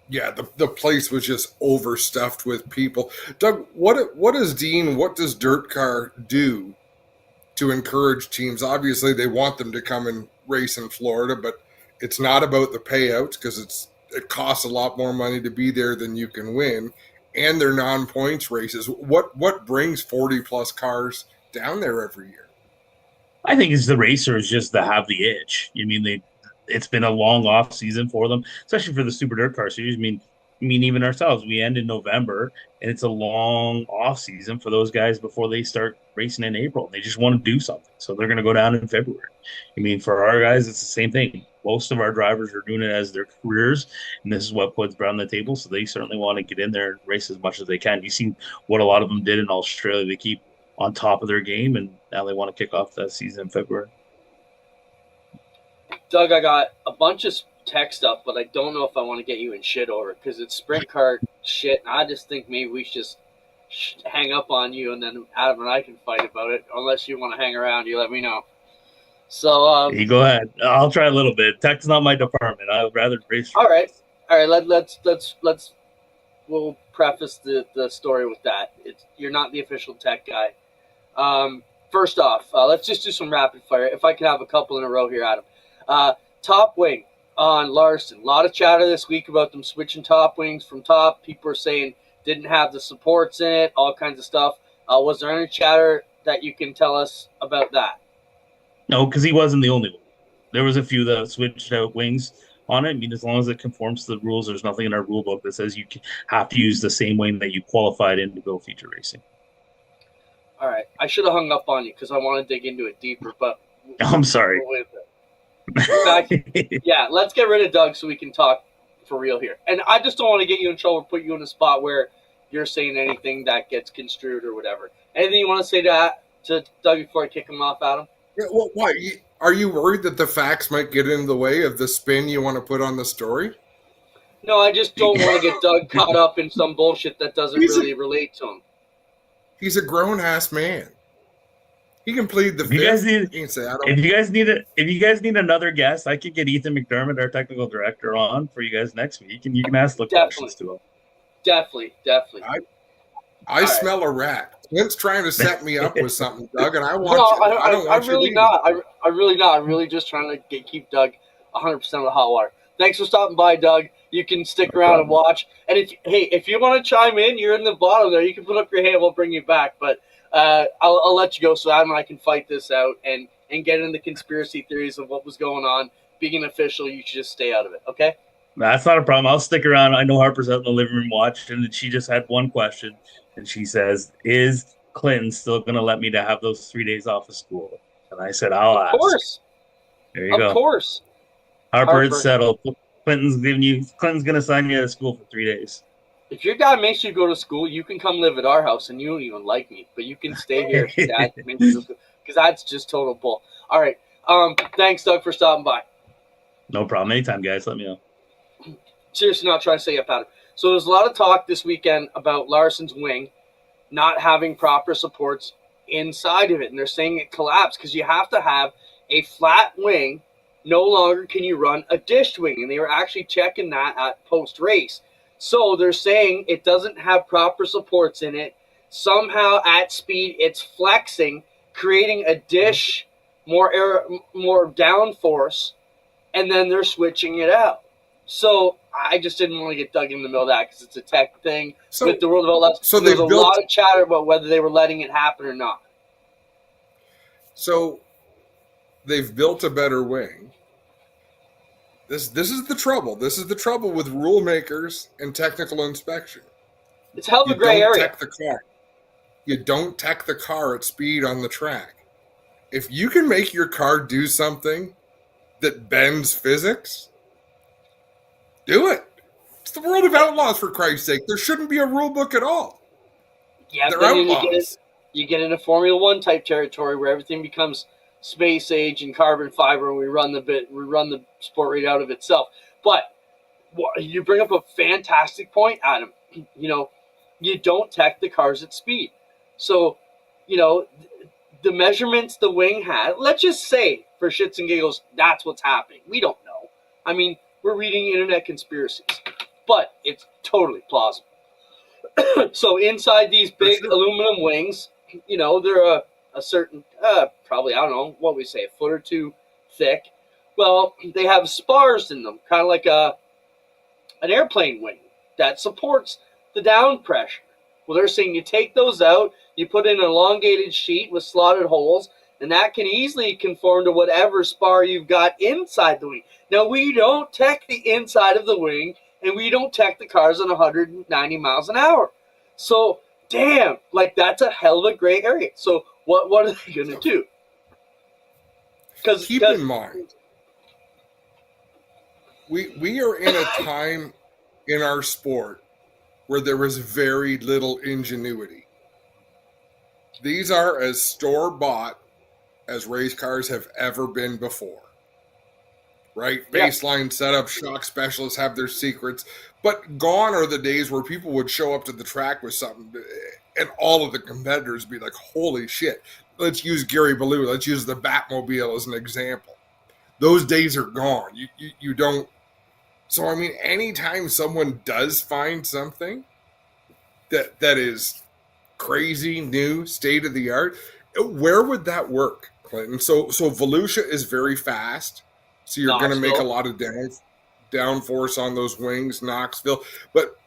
Yeah, the place was just overstuffed with people. Doug, what does Dirt Car do to encourage teams? Obviously, they want them to come and race in Florida, but it's not about the payouts because it costs a lot more money to be there than you can win. and their non-points races. What brings 40-plus cars down there every year? I think it's the racers just that have the itch. I mean, it's been a long off season for them, especially for the Super Dirt Car Series. I mean, even ourselves, we end in November, and it's a long off season for those guys before they start racing in April. They just want to do something, so they're going to go down in February. I mean, for our guys, it's the same thing. Most of our drivers are doing it as their careers, and this is what puts bread on the table. So they certainly want to get in there and race as much as they can. You've seen what a lot of them did in Australia. They keep on top of their game, and now they want to kick off that season in February. Doug, I got a bunch of tech stuff, but I don't know if I want to get you in shit over it because it's sprint car shit. And I just think maybe we should just hang up on you, and then Adam and I can fight about it. Unless you want to hang around, you let me know. So you go ahead. I'll try a little bit. Tech's not my department. I'd rather race. All right. Let's we'll preface the story with that. You're not the official tech guy. First off, let's just do some rapid fire. If I can have a couple in a row here, Adam. Top wing on Larson. A lot of chatter this week about them switching top wings from top. People are saying didn't have the supports in it, all kinds of stuff. Was there any chatter that you can tell us about that? No, because he wasn't the only one. There was a few that switched out wings on it. I mean, as long as it conforms to the rules, there's nothing in our rule book that says you have to use the same wing that you qualified in to go feature racing. All right. I should have hung up on you because I want to dig into it deeper, but I'm sorry. Yeah, let's get rid of Doug so we can talk for real here. And I just don't want to get you in trouble or put you in a spot where you're saying anything that gets construed or whatever. Anything you want to say to Doug before I kick him off, Adam? Yeah, well, why? Are you worried that the facts might get in the way of the spin you want to put on the story? No, I just don't want to get Doug caught up in some bullshit that doesn't really relate to him. He's a grown-ass man. He can plead the If you guys need another guest, I could get Ethan McDermott, our technical director, on for you guys next week, and you can ask the questions to him. Definitely. I smell a rat. Clint's trying to set me up with something, Doug, and I want no, you. I don't want I'm you really to not. I'm really not. I'm really just trying to keep Doug 100% of the hot water. Thanks for stopping by, Doug. You can stick around and watch. And if you want to chime in, you're in the bottom there. You can put up your hand. We'll bring you back. But I'll let you go so Adam and I can fight this out and get into the conspiracy theories of what was going on. Being an official, you should just stay out of it, okay? That's not a problem. I'll stick around. I know Harper's out in the living room watching, and she just had one question, and she says, is Clinton still going to let me to have those 3 days off of school? And I said, I'll ask. Of course. There you go. Of course. Harper, it's settled. Clinton's going to sign you out of school for 3 days. If your dad makes you go to school, you can come live at our house, and you don't even like me. But you can stay here if your dad makes you go, because that's just total bull. All right. Thanks, Doug, for stopping by. No problem. Anytime, guys. Let me know. Seriously, not trying to say up at it. So there's a lot of talk this weekend about Larson's wing not having proper supports inside of it. And they're saying it collapsed because you have to have a flat wing. No longer can you run a dished wing. And they were actually checking that at post-race. So they're saying it doesn't have proper supports in it. Somehow at speed, it's flexing, creating a dish, more downforce, and then they're switching it out. So I just didn't want to get dug in the middle of that because it's a tech thing with the World of Outlets. So there's a lot of chatter about whether they were letting it happen or not. So they've built a better wing. This is the trouble. This is the trouble with rule makers and technical inspection. It's hell of a gray area. Tech the car. You don't tech the car at speed on the track. If you can make your car do something that bends physics, do it. It's the World of Outlaws, for Christ's sake. There shouldn't be a rule book at all. Yeah, they're outlaws. You get into Formula One type territory where everything becomes space age and carbon fiber, and we run the sport right out of itself. But you bring up a fantastic point, Adam. You don't tech the cars at speed. So, the measurements the wing had, let's just say, for shits and giggles, that's what's happening. We don't know. I mean, we're reading internet conspiracies, but it's totally plausible. So inside these big aluminum wings, they're a certain, probably, I don't know, what we say, a foot or two thick. Well, they have spars in them, kind of like an airplane wing that supports the down pressure. Well, they're saying you take those out, you put in an elongated sheet with slotted holes, and that can easily conform to whatever spar you've got inside the wing. Now, we don't tech the inside of the wing, and we don't tech the cars on 190 miles an hour. So, damn, like, that's a hell of a gray area. So, what are they going to do? Keep in mind, we are in a time in our sport where there is very little ingenuity. These are as store-bought as race cars have ever been before. Right? Yeah. Baseline setup, shock specialists have their secrets. But gone are the days where people would show up to the track with something and all of the competitors be like, holy shit. Let's use Gary Ballou. Let's use the Batmobile as an example. Those days are gone. You don't. So, I mean, anytime someone does find something that is crazy, new, state-of-the-art, where would that work, Clinton? So Volusia is very fast, so you're going to make a lot of downforce on those wings, Knoxville. But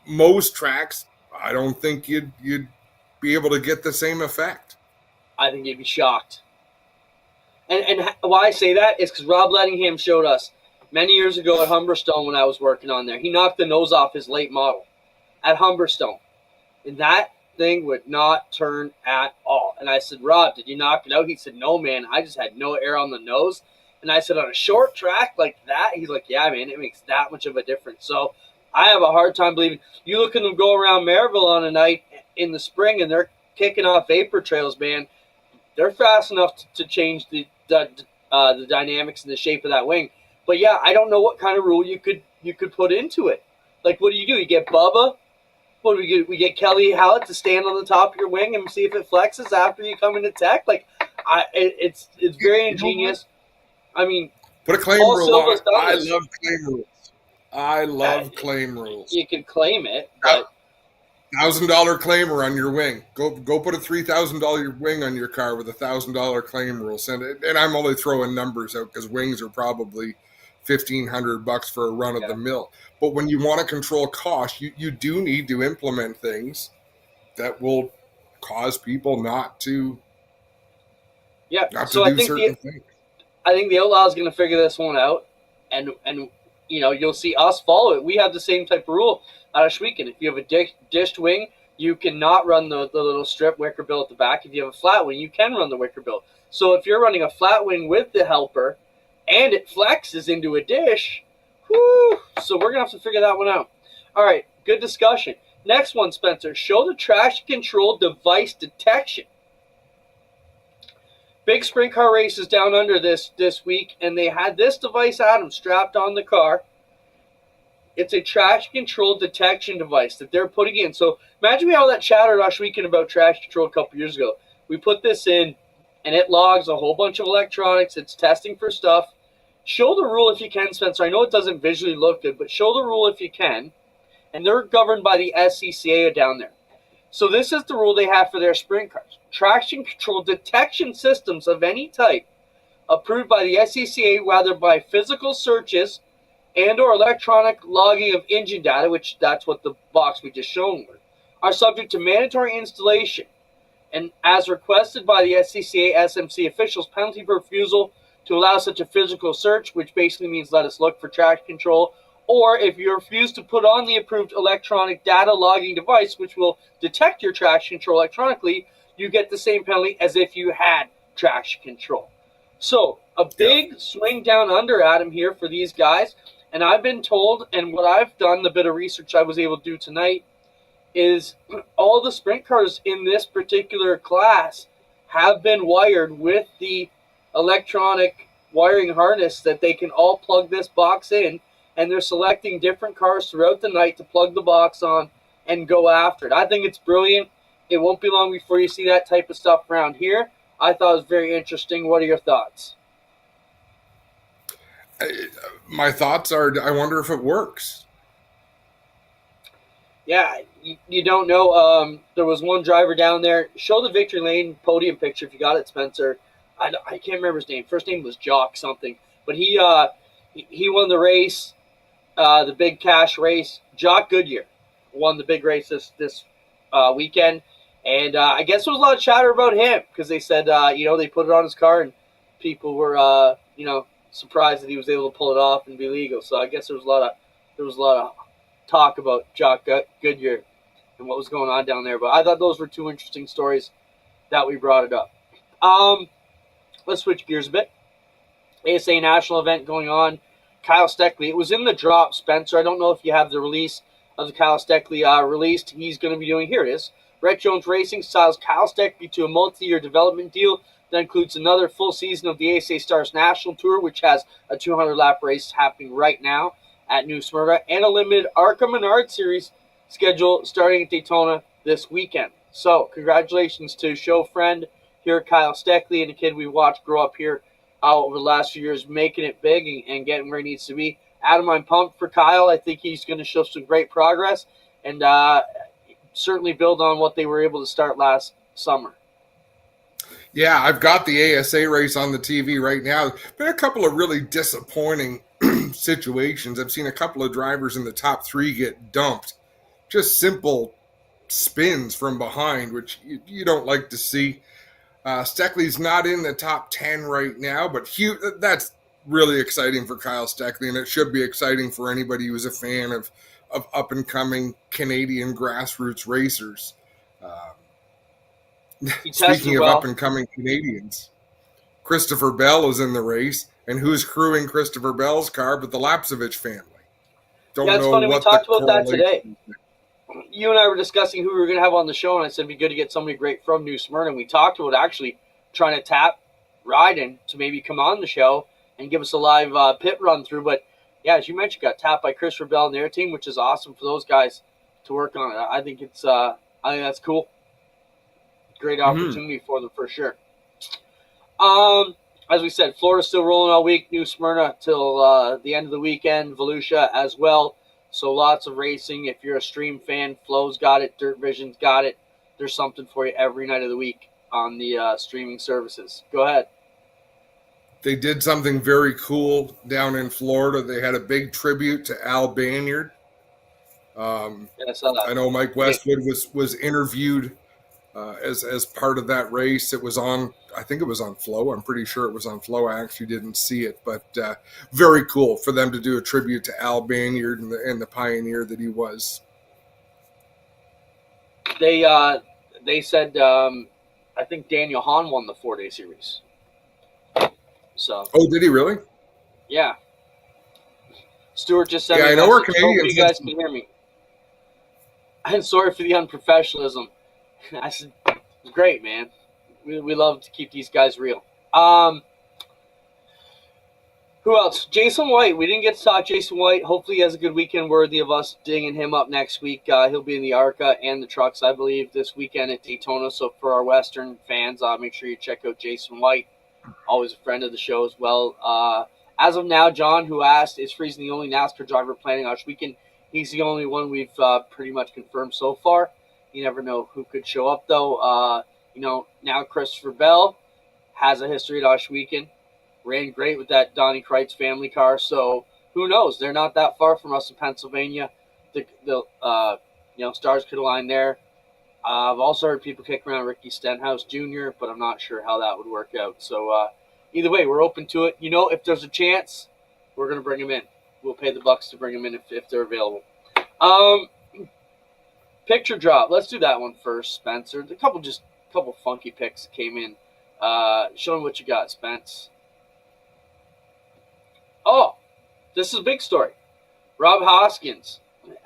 most tracks, I don't think you'd be able to get the same effect. I think you'd be shocked. And why I say that is because Rob Lettingham showed us many years ago at Humberstone when I was working on there. He knocked the nose off his late model at Humberstone. And that thing would not turn at all. And I said, Rob, did you knock it out? He said, no, man. I just had no air on the nose. And I said, on a short track like that? He's like, yeah, man, it makes that much of a difference. So I have a hard time believing. You look at them go around Maryville on a night in the spring, and they're kicking off vapor trails, man. They're fast enough to change the dynamics and the shape of that wing. But yeah, I don't know what kind of rule you could put into it. Like, what do? You get Bubba. What do we get? We get Kelly Hallett to stand on the top of your wing and see if it flexes after you come into tech. Like, it's very ingenious. I mean, put a claim rule on. I love claim rules. I love claim rules. You can claim it, but $1,000 claimer on your wing. Go put a $3,000 wing on your car with a $1,000 claim rule. Send it, and I'm only throwing numbers out because wings are probably $1,500 for a run of the mill. But when you want to control cost, you do need to implement things that will cause people not to. Yeah. Not so to do certain things. I think the Outlaw is going to figure this one out, and you'll see us follow it. We have the same type of rule out of Schweeken. If you have a dished wing, you cannot run the little strip wicker bill at the back. If you have a flat wing, you can run the wicker bill. So if you're running a flat wing with the helper and it flexes into a dish, whoo, so we're going to have to figure that one out. All right, good discussion. Next one, Spencer. Show the traction control device detection. Big sprint car races down under this week, and they had this device, Adam, strapped on the car. It's a traction control detection device that they're putting in. So imagine we had all that chatter last weekend about traction control a couple years ago. We put this in, and it logs a whole bunch of electronics. It's testing for stuff. Show the rule if you can, Spencer. I know it doesn't visually look good, but show the rule if you can. And they're governed by the SCCA down there. So this is the rule they have for their sprint cars. Traction control detection systems of any type approved by the SCCA, whether by physical searches and or electronic logging of engine data, which that's what the box we just shown were, are subject to mandatory installation. And as requested by the SCCA SMC officials, penalty for refusal to allow such a physical search, which basically means let us look for traction control, or if you refuse to put on the approved electronic data logging device, which will detect your traction control electronically, you get the same penalty as if you had traction control. So a big swing down under, Adam, here for these guys. And I've been told, and what I've done, the bit of research I was able to do tonight, is all the sprint cars in this particular class have been wired with the electronic wiring harness that they can all plug this box in, and they're selecting different cars throughout the night to plug the box on and go after it. I think it's brilliant. It won't be long before you see that type of stuff around here. I thought it was very interesting. What are your thoughts? My thoughts are, I wonder if it works. Yeah, you don't know. There was one driver down there. Show the Victory Lane podium picture if you got it, Spencer. I can't remember his name. First name was Jock something. But he won the race, the big cash race. Jock Goodyear. won the big race this weekend. And I guess there was a lot of chatter about him because they said, they put it on his car and people were, surprised that he was able to pull it off and be legal. So I guess there was a lot of talk about Jock Goodyear and what was going on down there. But I thought those were two interesting stories that we brought it up. Let's switch gears a bit. ASA National event going on. Kyle Steckley. It was in the drop, Spencer. I don't know if you have the release of the Kyle Steckley released. He's going to be doing, here it is. Rhett Jones Racing signs Kyle Steckley to a multi-year development deal that includes another full season of the ASA Stars National Tour, which has a 200-lap race happening right now at New Smyrna, and a limited ARCA Menard Series schedule starting at Daytona this weekend. So, congratulations to show friend here, Kyle Steckley, and a kid we watched grow up here over the last few years, making it big and getting where he needs to be. Adam, I'm pumped for Kyle. I think he's going to show some great progress and certainly build on what they were able to start last summer. Yeah, I've got the ASA race on the TV right now. Been a couple of really disappointing situations. I've seen a couple of drivers in the top 3 get dumped. Just simple spins from behind, which you don't like to see. Steckley's not in the top 10 right now, but that's really exciting for Kyle Steckley, and it should be exciting for anybody who's a fan of up-and-coming Canadian grassroots racers. Speaking of up-and-coming Canadians, Christopher Bell is in the race, and who's crewing Christopher Bell's car but the Lapsevich family? It's funny. We talked about that today. You and I were discussing who we were going to have on the show, and I said it'd be good to get somebody great from New Smyrna. And we talked about actually trying to tap Ryden to maybe come on the show and give us a live pit run through. But yeah, as you mentioned, got tapped by Christopher Bell and their team, which is awesome for those guys to work on it. I think that's cool. Great opportunity for them for sure. As we said, Florida's still rolling all week. New Smyrna till the end of the weekend. Volusia as well. So lots of racing. If you're a stream fan, Flo's got it. Dirt Vision's got it. There's something for you every night of the week on the streaming services. Go ahead. They did something very cool down in Florida. They had a big tribute to Al Banyard. I saw that. I know Mike Westwood was interviewed as part of that race. It was on, I think it was on Flow. I'm pretty sure it was on Flow. I actually didn't see it, but very cool for them to do a tribute to Al Banyard and the pioneer that he was. They said, I think Daniel Hahn won the 4-day series. So. Oh, did he really? Yeah. Stewart just said, I know we're Canadians. You guys can hear me. I'm sorry for the unprofessionalism. I said, great, man. We love to keep these guys real. Who else? Jason White. We didn't get to talk Jason White. Hopefully he has a good weekend worthy of us dinging him up next week. He'll be in the ARCA and the trucks, I believe, this weekend at Daytona. So for our Western fans, make sure you check out Jason White. Always a friend of the show as well. As of now, John, who asked, is Friesen the only NASCAR driver planning Osh weekend? He's the only one we've pretty much confirmed so far. You never know who could show up, though. Now Christopher Bell has a history at Osh weekend. Ran great with that Donnie Kreitz family car. So who knows? They're not that far from us in Pennsylvania. The stars could align there. I've also heard people kick around Ricky Stenhouse Jr., but I'm not sure how that would work out. So either way, we're open to it. If there's a chance, we're going to bring him in. We'll pay the bucks to bring him in if they're available. Picture drop. Let's do that one first, Spencer. A couple funky picks came in. Show me what you got, Spence. Oh, this is a big story. Rob Hoskins.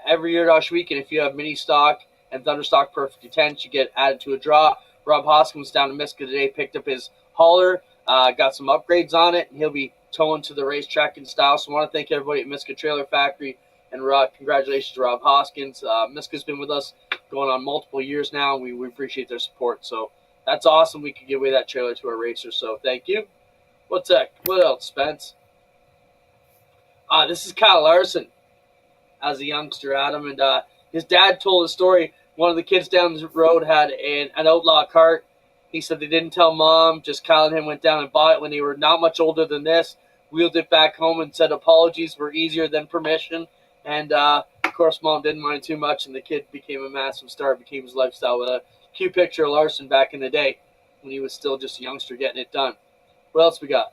Every year at Osh Weekend, if you have mini stock and Thunderstock Perfect Intent, you get added to a draw. Rob Hoskins down in Miska today, picked up his hauler, got some upgrades on it, and he'll be towing to the racetrack in style. So I want to thank everybody at Miska Trailer Factory, and congratulations to Rob Hoskins. Miska's been with us going on multiple years now, and we appreciate their support. So that's awesome. We could give away that trailer to our racers, so thank you. What else, Spence? This is Kyle Larson as a youngster, Adam, and his dad told a story. One of the kids down the road had an outlaw cart. He said they didn't tell mom, just Kyle and him went down and bought it when they were not much older than this, wheeled it back home and said apologies were easier than permission. And course, mom didn't mind too much, and the kid became a massive star. It became his lifestyle with a cute picture of Larson back in the day when he was still just a youngster getting it done. What else we got?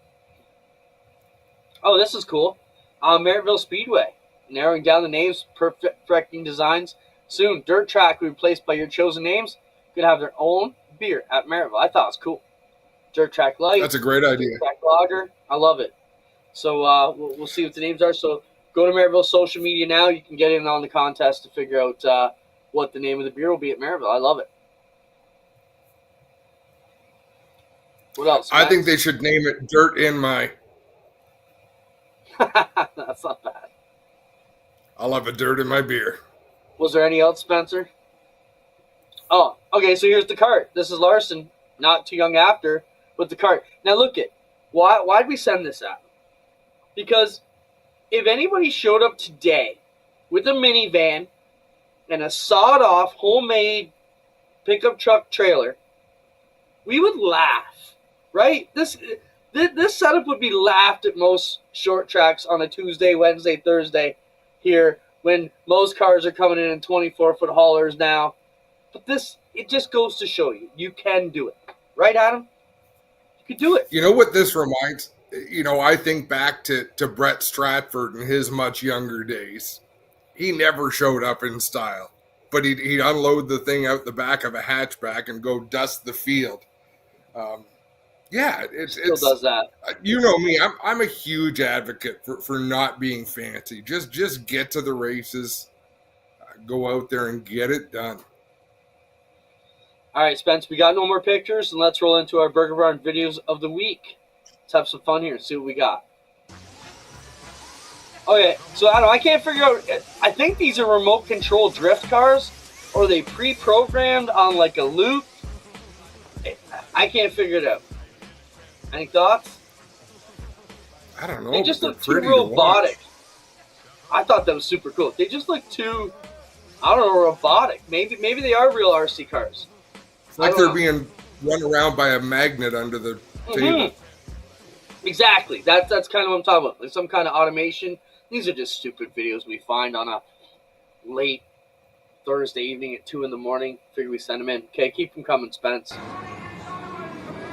Oh, this is cool. Maryville Speedway. Narrowing down the names, perfecting designs. Soon, dirt track will be replaced by your chosen names. Could have their own beer at Maryville. I thought it was cool. Dirt track light. That's a great idea. Dirt track lager. I love it. So we'll see what the names are. So go to Maryville social media now. You can get in on the contest to figure out what the name of the beer will be at Maryville. I love it. What else? I think they should name it Dirt in My. That's not bad. I'll have a dirt in my beer. Was there any else, Spencer? Oh, okay, so here's the cart. This is Larson, not too young after, with the cart. Now look at, why'd we send this out? Because if anybody showed up today with a minivan and a sawed-off, homemade pickup truck trailer, we would laugh, right? This setup would be laughed at most short tracks on a Tuesday, Wednesday, Thursday here when most cars are coming in 24-foot haulers now. But this, it just goes to show you, you can do it. Right, Adam? You can do it. You know what this reminds? I think back to Brett Stratford in his much younger days. He never showed up in style, but he'd unload the thing out the back of a hatchback and go dust the field. Yeah, it still does that. You know me, I'm a huge advocate for not being fancy. Just get to the races, go out there and get it done. All right, Spence, we got no more pictures, and let's roll into our Burger Barn videos of the week. Let's have some fun here and see what we got. Okay, so Adam, I can't figure out. I think these are remote control drift cars, or are they pre-programmed on like a loop? I can't figure it out. Any thoughts? I don't know. They just look too robotic. I thought that was super cool. They just look too, I don't know, robotic. Maybe they are real RC cars. It's like they're being run around by a magnet under the table. Exactly. That's kind of what I'm talking about. Like some kind of automation. These are just stupid videos we find on a late Thursday evening at 2 a.m. Figure we send them in. Okay, keep them coming, Spence.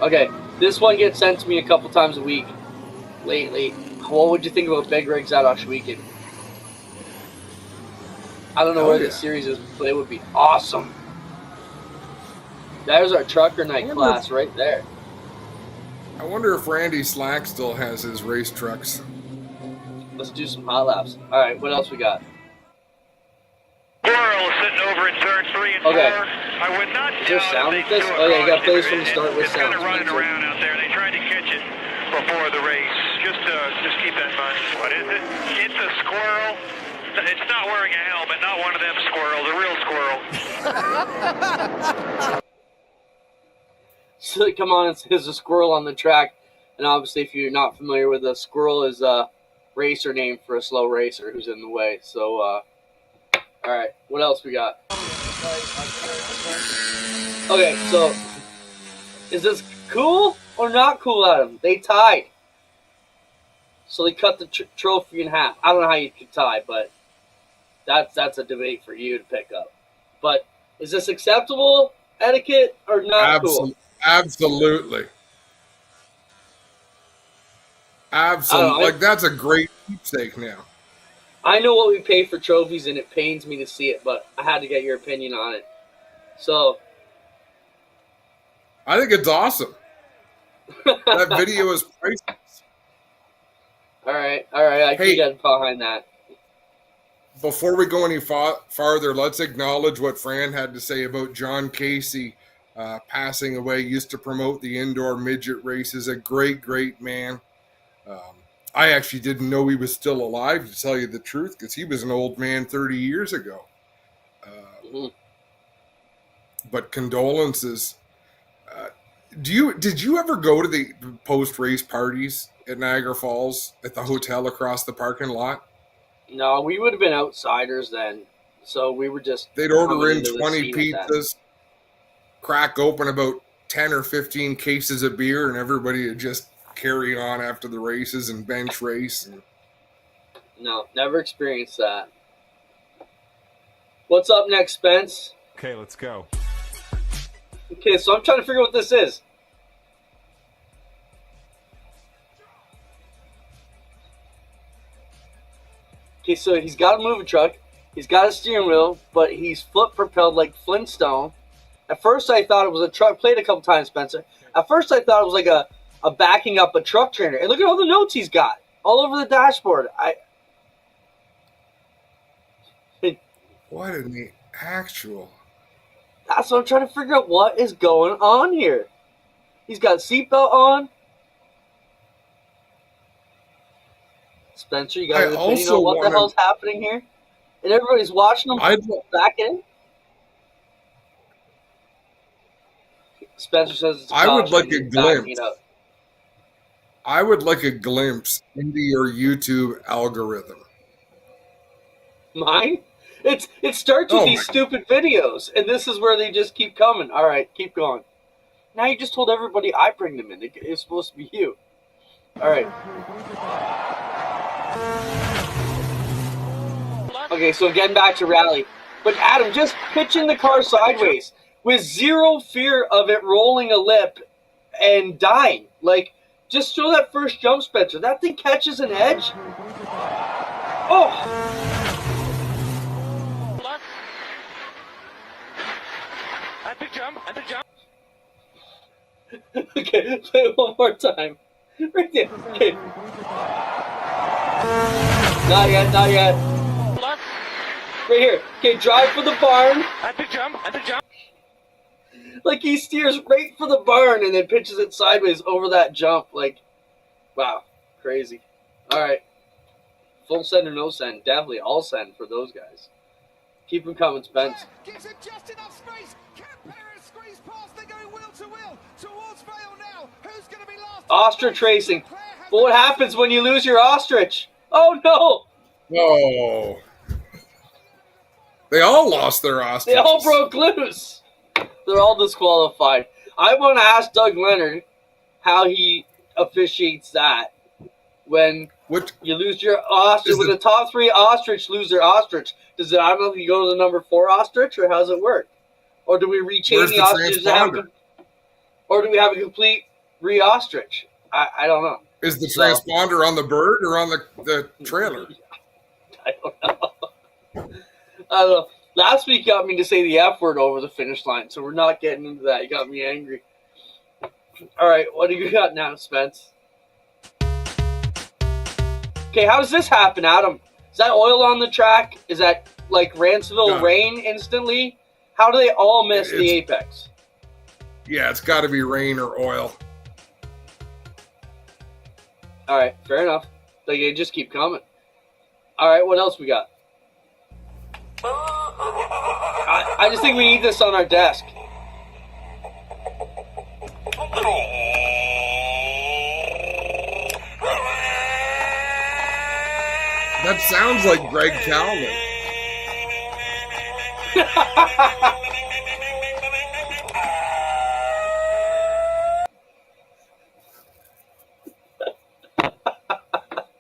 Okay, this one gets sent to me a couple times a week lately. What would you think about Big Rigs at Oshweekend? I don't know where this series is, but it would be awesome. There's our trucker night class right there. I wonder if Randy Slack still has his race trucks. Let's do some hot laps. All right, what else we got? Squirrel sitting over in turns 3 and 4. I would not is there sound with this? Oh yeah, you got plays from the start with sound. It's kind of running around out there. They tried to catch it before the race. Just keep that in mind. What is it? It's a squirrel. It's not wearing a helmet. Not one of them squirrels. A real squirrel. So come on, there's a squirrel on the track, and obviously, if you're not familiar with a squirrel, is a racer name for a slow racer who's in the way. So, all right, what else we got? Okay, so is this cool or not cool, Adam? They tied, so they cut the trophy in half. I don't know how you could tie, but that's a debate for you to pick up. But is this acceptable etiquette or not cool? Absolutely. Like, that's a great keepsake now. I know what we pay for trophies, and it pains me to see it, but I had to get your opinion on it. So, I think it's awesome. That video is priceless. All right. I can get behind that. Before we go any farther, let's acknowledge what Fran had to say about John Casey passing away. Used to promote the indoor midget races. A great, great man. I actually didn't know he was still alive, to tell you the truth, because he was an old man 30 years ago. But condolences. Did you ever go to the post-race parties at Niagara Falls at the hotel across the parking lot? No, we would have been outsiders then. So we were just... They'd order in 20 pizzas, crack open about 10 or 15 cases of beer, and everybody would just carry on after the races and bench race. No, never experienced that. What's up next, Spence? Okay, let's go. Okay, so I'm trying to figure out what this is. Okay, so he's got a moving truck. He's got a steering wheel, but he's foot propelled like Flintstone. At first, I thought it was a truck. Played a couple times, Spencer. At first, I thought it was like a backing up a truck trailer. And look at all the notes he's got all over the dashboard. What in the actual? That's what I'm trying to figure out. What is going on here? He's got a seatbelt on. Spencer, you got an opinion on what the hell's happening here? And everybody's watching him back in. Spencer says it's I would like a glimpse. I would like a glimpse into your YouTube algorithm. Mine? It starts with these stupid videos, and this is where they just keep coming. All right, keep going. Now you just told everybody I bring them in. It's supposed to be you. All right. Okay, so getting back to rally. But Adam, just pitching the car sideways with zero fear of it rolling a lip and dying. Like, just show that first jump, Spencer. That thing catches an edge. Oh! At the jump. Okay, play it one more time. Right there. Okay. Not yet. Right here. Okay, drive for the barn. At the jump. Like he steers right for the barn and then pitches it sideways over that jump. Like, wow, crazy. All right. Full send or no send? Definitely all send for those guys. Keep them coming, Spence. Gives it just enough space. Can Perez squeeze past? They're going wheel to wheel towards Vale now. Who's going to be last? Ostrich racing. But what happens when you lose your ostrich? Oh no! Oh. They all lost their ostriches. They all broke loose. They're all disqualified. I want to ask Doug Leonard how he officiates that when you lose your ostrich. When the top three ostrich lose their ostrich, does it automatically go to the number 4 ostrich, or how does it work? Or do we rechain the ostriches? Or do we have a complete re-ostrich? I don't know. Is the transponder on the bird or on the trailer? I don't know. Last week got me to say the F word over the finish line, so we're not getting into that. You got me angry. All right, what do you got now, Spence? Okay, how does this happen, Adam? Is that oil on the track? Is that like Ranceville rain instantly? How do they all miss the apex? Yeah, it's got to be rain or oil. All right, fair enough. They just keep coming. All right, what else we got? I just think we need this on our desk. That sounds like Greg Calvin.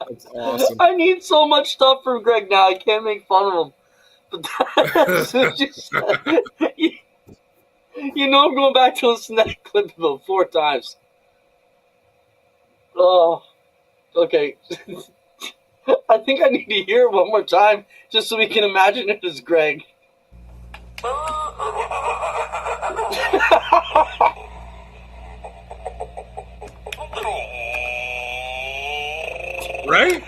That's awesome. I need so much stuff from Greg now. I can't make fun of him. But that's just, you know, I'm going back to listen to that clip about 4 times. Oh, okay. I think I need to hear it one more time just so we can imagine it as Greg. Right?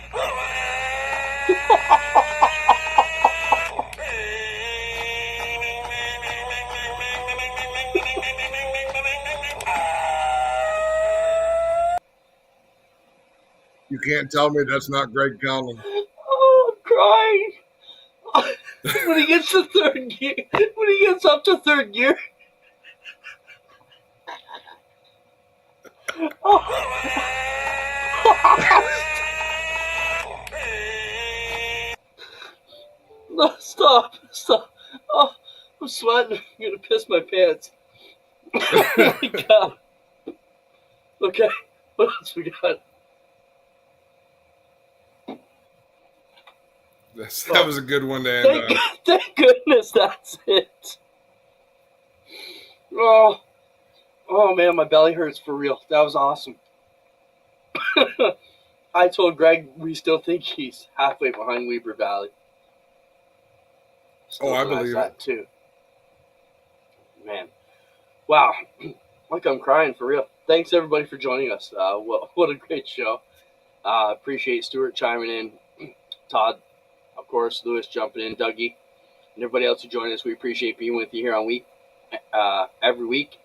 You can't tell me that's not Greg Conlon. Oh, I'm crying. When he gets to third gear, when he gets up to third gear. No, stop. Oh, I'm sweating. I'm going to piss my pants. Oh my God. Okay, what else we got? That was a good one to end on. Thank goodness that's it. Oh man, my belly hurts for real. That was awesome. I told Greg we still think he's halfway behind Weber Valley. Oh, I believe that it too. Man, wow, like I'm crying for real. Thanks everybody for joining us. What a great show. Appreciate Stewart chiming in, Todd, of course, Lewis jumping in, Dougie, and everybody else who joined us. We appreciate being with you here on every week.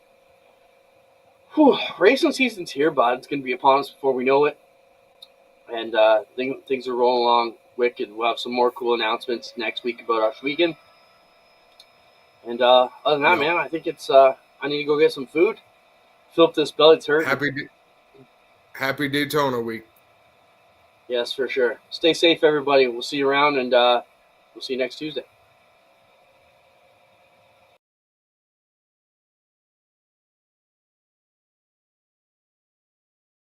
Whew, racing season's here, bud. It's going to be upon us before we know it. And things are rolling along wicked. We'll have some more cool announcements next week about our weekend. And other than that, man, I think it's I need to go get some food. Fill up this belly. It's hurting. Happy Daytona week. Yes, for sure. Stay safe, everybody. We'll see you around, and we'll see you next Tuesday.